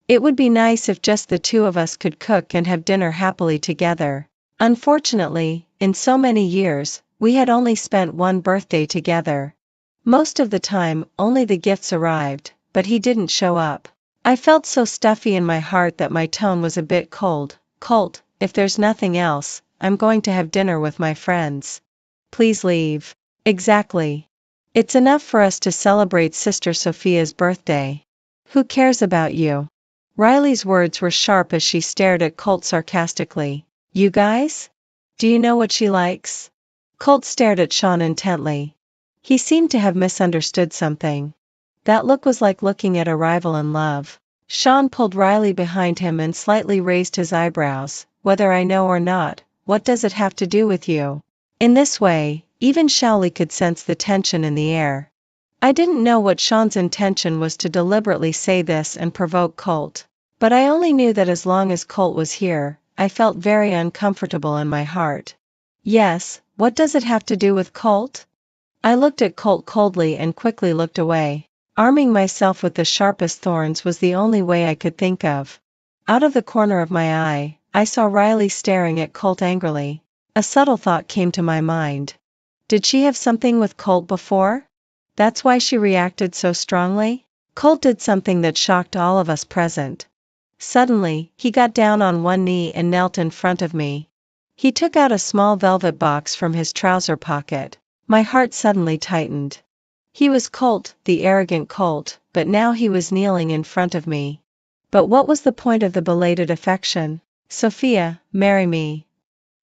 It would be nice if just the two of us could cook and have dinner happily together. Unfortunately, in so many years, we had only spent one birthday together. Most of the time, only the gifts arrived, but he didn't show up. I felt so stuffy in my heart that my tone was a bit cold. Colt, if there's nothing else, I'm going to have dinner with my friends. Please leave. Exactly. It's enough for us to celebrate Sister Sophia's birthday. Who cares about you? Riley's words were sharp as she stared at Colt sarcastically. You guys? Do you know what she likes? Colt stared at Sean intently. He seemed to have misunderstood something. That look was like looking at a rival in love. Sean pulled Riley behind him and slightly raised his eyebrows. Whether I know or not, what does it have to do with you? In this way, even Shaoli could sense the tension in the air. I didn't know what Sean's intention was to deliberately say this and provoke Colt. But I only knew that as long as Colt was here, I felt very uncomfortable in my heart. Yes, what does it have to do with Colt? I looked at Colt coldly and quickly looked away. Arming myself with the sharpest thorns was the only way I could think of. Out of the corner of my eye, I saw Riley staring at Colt angrily. A subtle thought came to my mind. Did she have something with Colt before? That's why she reacted so strongly? Colt did something that shocked all of us present. Suddenly, he got down on one knee and knelt in front of me. He took out a small velvet box from his trouser pocket. My heart suddenly tightened. He was Colt, the arrogant Colt, but now he was kneeling in front of me. But what was the point of the belated affection? Sophia, marry me.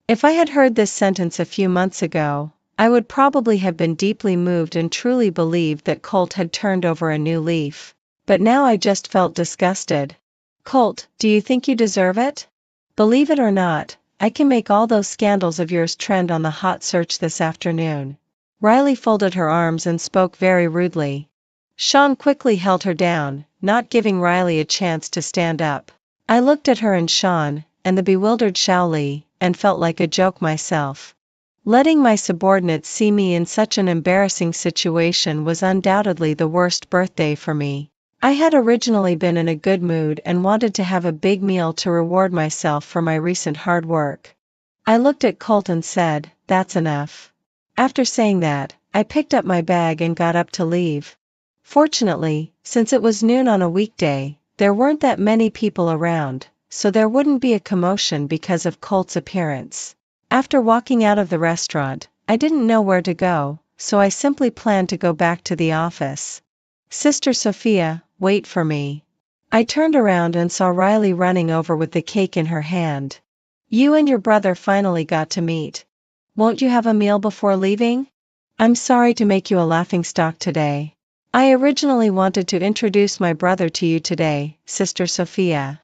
If I had heard this sentence a few months ago, I would probably have been deeply moved and truly believed that Colt had turned over a new leaf. But now I just felt disgusted. Colt, do you think you deserve it? Believe it or not, I can make all those scandals of yours trend on the hot search this afternoon. Riley folded her arms and spoke very rudely. Sean quickly held her down, not giving Riley a chance to stand up. I looked at her and Sean, and the bewildered Shaoli, and felt like a joke myself. Letting my subordinates see me in such an embarrassing situation was undoubtedly the worst birthday for me. I had originally been in a good mood and wanted to have a big meal to reward myself for my recent hard work. I looked at Colt and said, "That's enough." After saying that, I picked up my bag and got up to leave. Fortunately, since it was noon on a weekday, there weren't that many people around, so there wouldn't be a commotion because of Colt's appearance. After walking out of the restaurant, I didn't know where to go, so I simply planned to go back to the office. Sister Sophia, wait for me. I turned around and saw Riley running over with the cake in her hand. You and your brother finally got to meet. Won't you have a meal before leaving? I'm sorry to make you a laughingstock today. I originally wanted to introduce my brother to you today, Sister Sophia.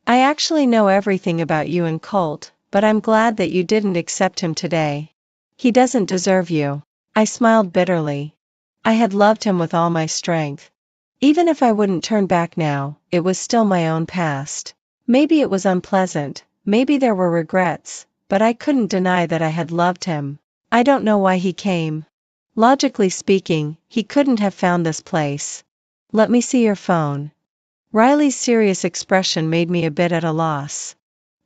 I actually know everything about you and Colt, but I'm glad that you didn't accept him today. He doesn't deserve you. I smiled bitterly. I had loved him with all my strength. Even if I wouldn't turn back now, it was still my own past. Maybe it was unpleasant, maybe there were regrets, but I couldn't deny that I had loved him. I don't know why he came. Logically speaking, he couldn't have found this place. Let me see your phone. Riley's serious expression made me a bit at a loss.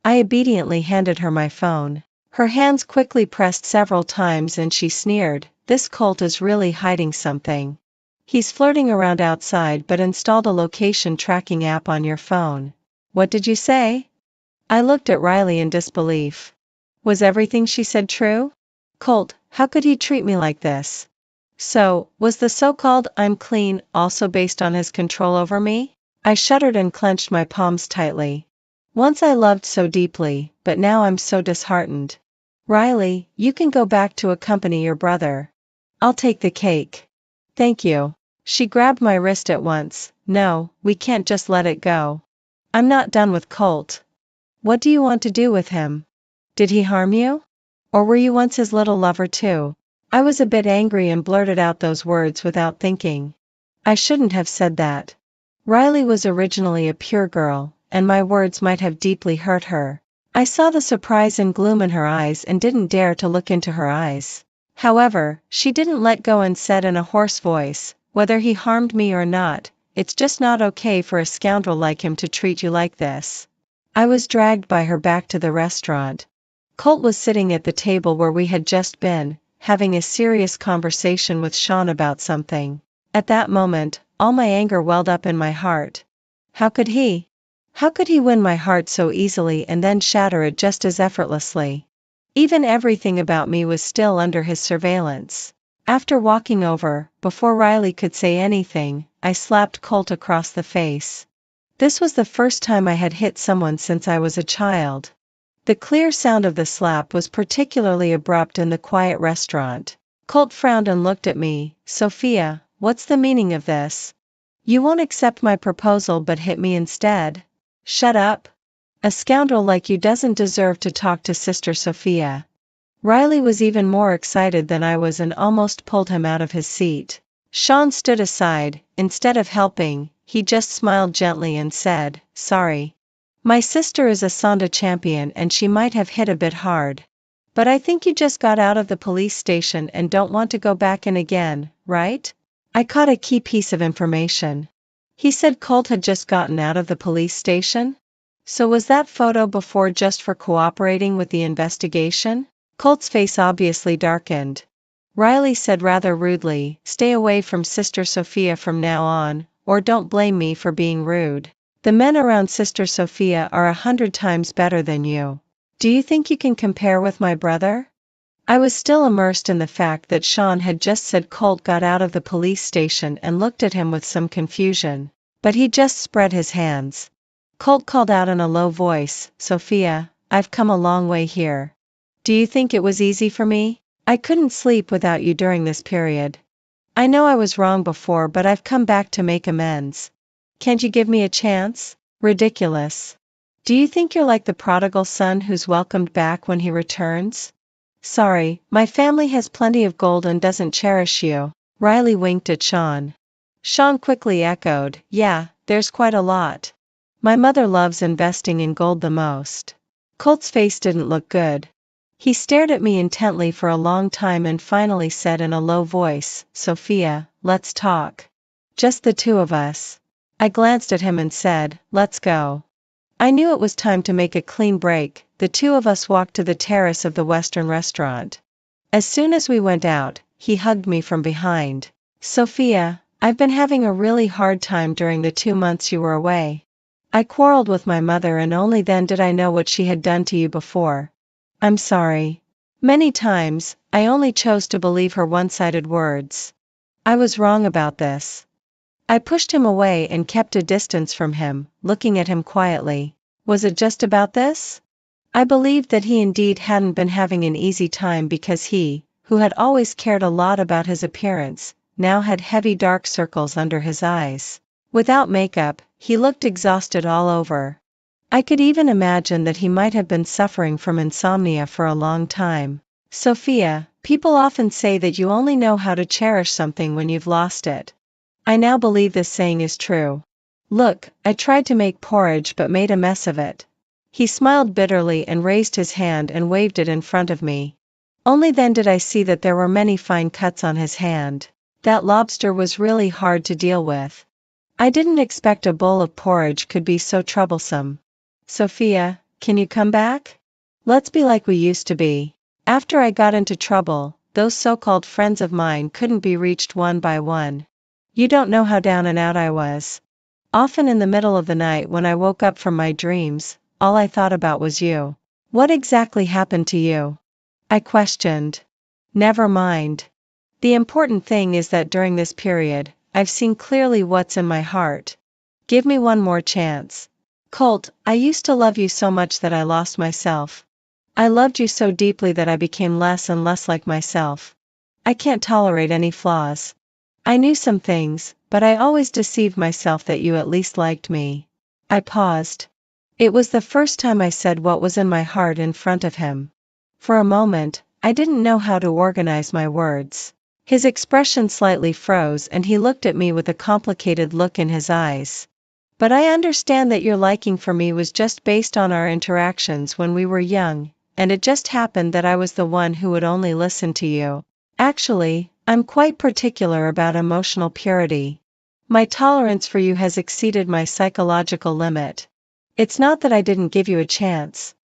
I obediently handed her my phone. Her hands quickly pressed several times and she sneered, "This Colt is really hiding something. He's flirting around outside but installed a location tracking app on your phone." What did you say? I looked at Riley in disbelief. Was everything she said true? Colt, how could he treat me like this? So, was the so-called "I'm clean" also based on his control over me? I shuddered and clenched my palms tightly. Once I loved so deeply, but now I'm so disheartened. Riley, you can go back to accompany your brother. I'll take the cake. Thank you. She grabbed my wrist at once. No, we can't just let it go. I'm not done with Colt. What do you want to do with him? Did he harm you? Or were you once his little lover too? I was a bit angry and blurted out those words without thinking. I shouldn't have said that. Riley was originally a pure girl, and my words might have deeply hurt her. I saw the surprise and gloom in her eyes and didn't dare to look into her eyes. However, she didn't let go and said in a hoarse voice, "Whether he harmed me or not, it's just not okay for a scoundrel like him to treat you like this." I was dragged by her back to the restaurant. Colt was sitting at the table where we had just been, having a serious conversation with Sean about something. At that moment, all my anger welled up in my heart. How could he? How could he win my heart so easily and then shatter it just as effortlessly? Even everything about me was still under his surveillance. After walking over, before Riley could say anything, I slapped Colt across the face. This was the first time I had hit someone since I was a child. The clear sound of the slap was particularly abrupt in the quiet restaurant. Colt frowned and looked at me. "Sophia, what's the meaning of this? You won't accept my proposal but hit me instead? Shut up. A scoundrel like you doesn't deserve to talk to Sister Sophia." Riley was even more excited than I was and almost pulled him out of his seat. Sean stood aside. Instead of helping, he just smiled gently and said, "Sorry. My sister is a Sonda champion and she might have hit a bit hard. But I think you just got out of the police station and don't want to go back in again, right?" I caught a key piece of information. He said Colt had just gotten out of the police station? So was that photo before just for cooperating with the investigation? Colt's face obviously darkened. Riley said rather rudely, "Stay away from Sister Sophia from now on, or don't blame me for being rude. The men around Sister Sophia are 100 times better than you. Do you think you can compare with my brother?" I was still immersed in the fact that Sean had just said Colt got out of the police station and looked at him with some confusion. But he just spread his hands. Colt called out in a low voice, "Sophia, I've come a long way here. Do you think it was easy for me? I couldn't sleep without you during this period. I know I was wrong before but I've come back to make amends. Can't you give me a chance?" Ridiculous. Do you think you're like the prodigal son who's welcomed back when he returns? Sorry, my family has plenty of gold and doesn't cherish you. Riley winked at Sean. Sean quickly echoed, "Yeah, there's quite a lot. My mother loves investing in gold the most." Colt's face didn't look good. He stared at me intently for a long time and finally said in a low voice, "Sophia, let's talk. Just the two of us." I glanced at him and said, "Let's go." I knew it was time to make a clean break. The two of us walked to the terrace of the Western restaurant. As soon as we went out, he hugged me from behind. "Sophia, I've been having a really hard time during the 2 months you were away. I quarreled with my mother and only then did I know what she had done to you before. I'm sorry. Many times, I only chose to believe her one-sided words. I was wrong about this." I pushed him away and kept a distance from him, looking at him quietly. Was it just about this? I believed that he indeed hadn't been having an easy time because he, who had always cared a lot about his appearance, now had heavy dark circles under his eyes. Without makeup, he looked exhausted all over. I could even imagine that he might have been suffering from insomnia for a long time. "Sophia, people often say that you only know how to cherish something when you've lost it. I now believe this saying is true. Look, I tried to make porridge but made a mess of it." He smiled bitterly and raised his hand and waved it in front of me. Only then did I see that there were many fine cuts on his hand. That lobster was really hard to deal with. I didn't expect a bowl of porridge could be so troublesome. "Sophia, can you come back? Let's be like we used to be." After I got into trouble, those so-called friends of mine couldn't be reached one by one. You don't know how down and out I was. Often in the middle of the night when I woke up from my dreams, all I thought about was you. "What exactly happened to you?" I questioned. "Never mind. The important thing is that during this period, I've seen clearly what's in my heart. Give me one more chance. Colt, I used to love you so much that I lost myself. I loved you so deeply that I became less and less like myself. I can't tolerate any flaws. I knew some things, but I always deceived myself that you at least liked me." I paused. It was the first time I said what was in my heart in front of him. For a moment, I didn't know how to organize my words. His expression slightly froze and he looked at me with a complicated look in his eyes. But I understand that your liking for me was just based on our interactions when we were young, and it just happened that I was the one who would only listen to you. Actually, I'm quite particular about emotional purity. My tolerance for you has exceeded my psychological limit. It's not that I didn't give you a chance.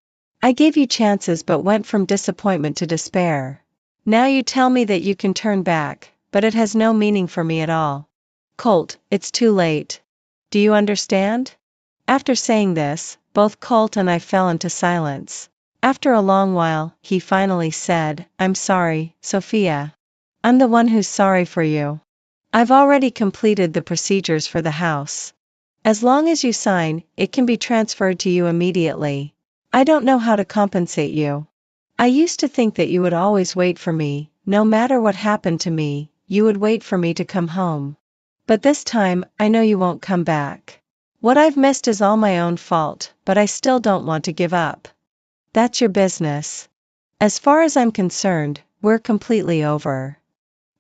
I gave you chances but went from disappointment to despair. Now you tell me that you can turn back, but it has no meaning for me at all. Colt, it's too late. Do you understand? After saying this, both Colt and I fell into silence. After a long while, he finally said, I'm sorry, Sophia. I'm the one who's sorry for you. I've already completed the procedures for the house. As long as you sign, it can be transferred to you immediately. I don't know how to compensate you. I used to think that you would always wait for me, no matter what happened to me, you would wait for me to come home. But this time, I know you won't come back. What I've missed is all my own fault, but I still don't want to give up. That's your business. As far as I'm concerned, we're completely over.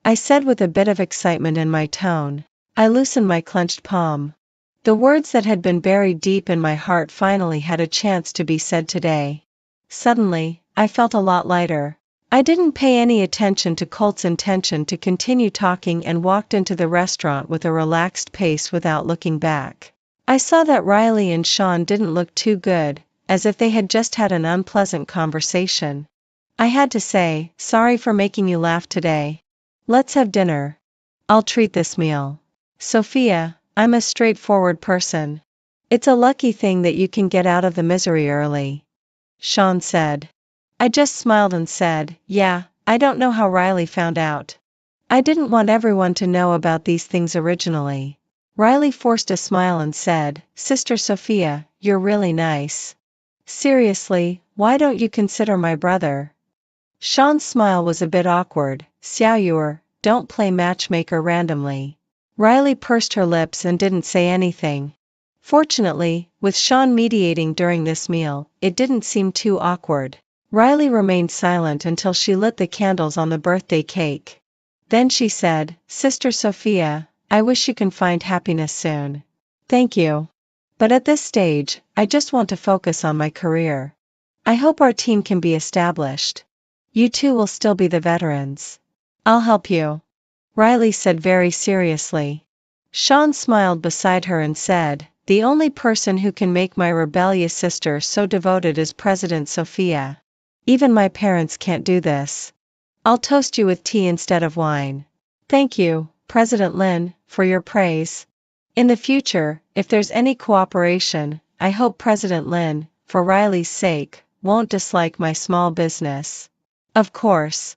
I said with a bit of excitement in my tone. I loosened my clenched palm. The words that had been buried deep in my heart finally had a chance to be said today. Suddenly, I felt a lot lighter. I didn't pay any attention to Colt's intention to continue talking and walked into the restaurant with a relaxed pace without looking back. I saw that Riley and Sean didn't look too good, as if they had just had an unpleasant conversation. I had to say, sorry for making you laugh today. Let's have dinner. I'll treat this meal. Sophia, I'm a straightforward person. It's a lucky thing that you can get out of the misery early. Sean said. I just smiled and said, yeah, I don't know how Riley found out. I didn't want everyone to know about these things originally. Riley forced a smile and said, Sister Sophia, you're really nice. Seriously, why don't you consider my brother? Sean's smile was a bit awkward. Xiaoyuer, don't play matchmaker randomly. Riley pursed her lips and didn't say anything. Fortunately, with Sean mediating during this meal, it didn't seem too awkward. Riley remained silent until she lit the candles on the birthday cake. Then she said, Sister Sophia, I wish you can find happiness soon. Thank you. But at this stage, I just want to focus on my career. I hope our team can be established. You two will still be the veterans. I'll help you. Riley said very seriously. Sean smiled beside her and said, the only person who can make my rebellious sister so devoted is President Sophia. Even my parents can't do this. I'll toast you with tea instead of wine. Thank you, President Lin, for your praise. In the future, if there's any cooperation, I hope President Lin, for Riley's sake, won't dislike my small business. Of course.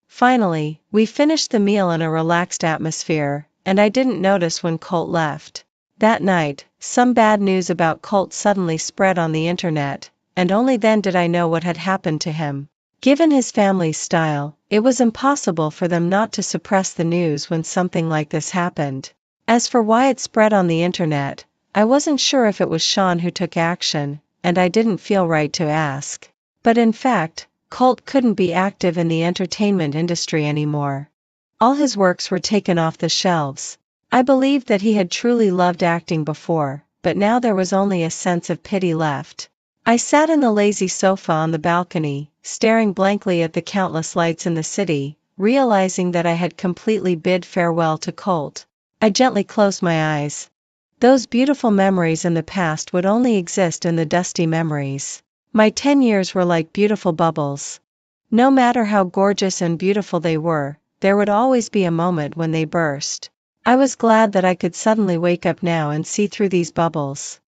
Finally, we finished the meal in a relaxed atmosphere, and I didn't notice when Colt left. That night, some bad news about Colt suddenly spread on the internet, and only then did I know what had happened to him. Given his family's style, it was impossible for them not to suppress the news when something like this happened. As for why it spread on the internet, I wasn't sure if it was Sean who took action, and I didn't feel right to ask. But in fact, Colt couldn't be active in the entertainment industry anymore. All his works were taken off the shelves. I believed that he had truly loved acting before, but now there was only a sense of pity left. I sat in the lazy sofa on the balcony, staring blankly at the countless lights in the city, realizing that I had completely bid farewell to Colt. I gently closed my eyes. Those beautiful memories in the past would only exist in the dusty memories. My 10 years were like beautiful bubbles. No matter how gorgeous and beautiful they were, there would always be a moment when they burst. I was glad that I could suddenly wake up now and see through these bubbles.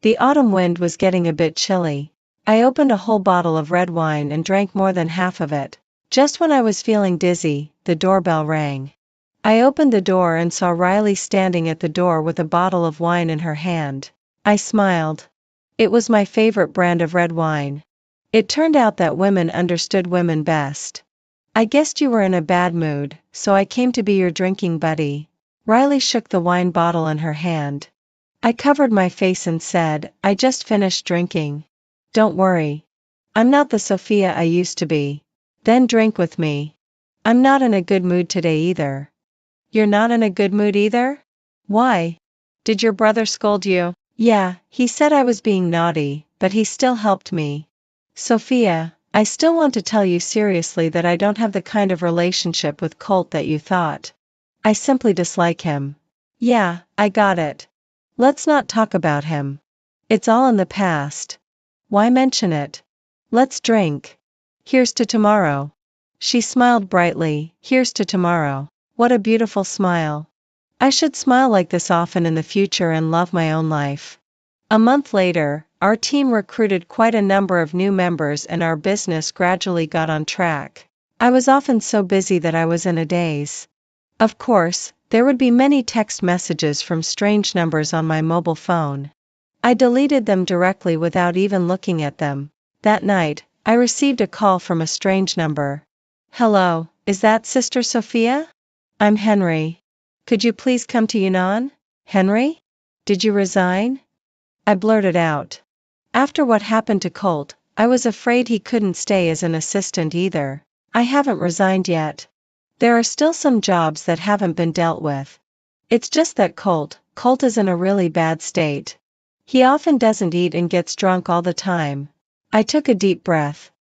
The autumn wind was getting a bit chilly. I opened a whole bottle of red wine and drank more than half of it. Just when I was feeling dizzy, the doorbell rang. I opened the door and saw Riley standing at the door with a bottle of wine in her hand. I smiled. It was my favorite brand of red wine. It turned out that women understood women best. I guessed you were in a bad mood, so I came to be your drinking buddy. Riley shook the wine bottle in her hand. I covered my face and said, I just finished drinking. Don't worry. I'm not the Sophia I used to be. Then drink with me. I'm not in a good mood today either. You're not in a good mood either? Why? Did your brother scold you? Yeah, he said I was being naughty, but he still helped me. Sophia, I still want to tell you seriously that I don't have the kind of relationship with Colt that you thought. I simply dislike him. Yeah, I got it. Let's not talk about him. It's all in the past. Why mention it? Let's drink. Here's to tomorrow. She smiled brightly. Here's to tomorrow. What a beautiful smile. I should smile like this often in the future and love my own life. A month later, our team recruited quite a number of new members and our business gradually got on track. I was often so busy that I was in a daze. Of course, there would be many text messages from strange numbers on my mobile phone. I deleted them directly without even looking at them. That night, I received a call from a strange number. Hello, is that Sister Sophia? I'm Henry. Could you please come to Yunnan? Henry? Did you resign? I blurted out. After what happened to Colt, I was afraid he couldn't stay as an assistant either. I haven't resigned yet. There are still some jobs that haven't been dealt with. It's just that Colt is in a really bad state. He often doesn't eat and gets drunk all the time. I took a deep breath.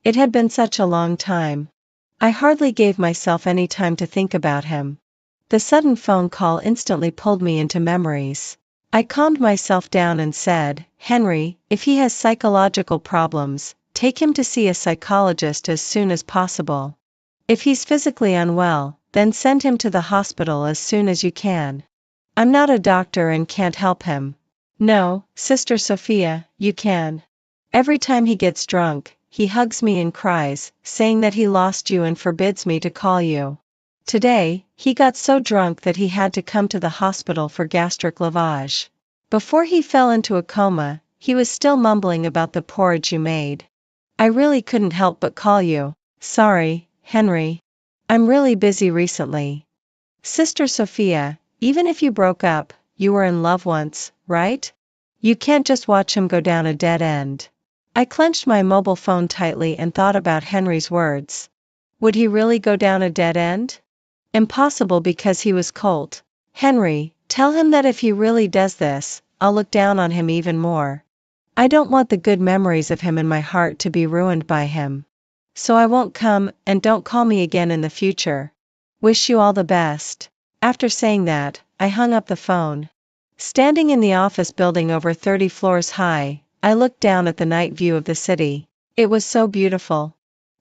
It had been such a long time. I hardly gave myself any time to think about him. The sudden phone call instantly pulled me into memories. I calmed myself down and said, Henry, if he has psychological problems, take him to see a psychologist as soon as possible. If he's physically unwell, then send him to the hospital as soon as you can. I'm not a doctor and can't help him. No, Sister Sophia, you can. Every time he gets drunk, he hugs me and cries, saying that he lost you and forbids me to call you. Today, he got so drunk that he had to come to the hospital for gastric lavage. Before he fell into a coma, he was still mumbling about the porridge you made. I really couldn't help but call you. Sorry, Henry. I'm really busy recently. Sister Sophia, even if you broke up, you were in love once, right? You can't just watch him go down a dead end. I clenched my mobile phone tightly and thought about Henry's words. Would he really go down a dead end? Impossible, because he was Colt. Henry, tell him that if he really does this, I'll look down on him even more. I don't want the good memories of him in my heart to be ruined by him. So I won't come, and don't call me again in the future. Wish you all the best. After saying that, I hung up the phone. Standing in the office building over 30 floors high, I looked down at the night view of the city. It was so beautiful.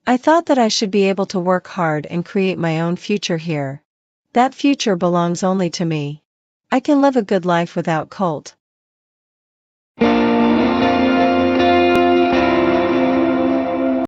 I thought that I should be able to work hard and create my own future here. That future belongs only to me. I can live a good life without Colt.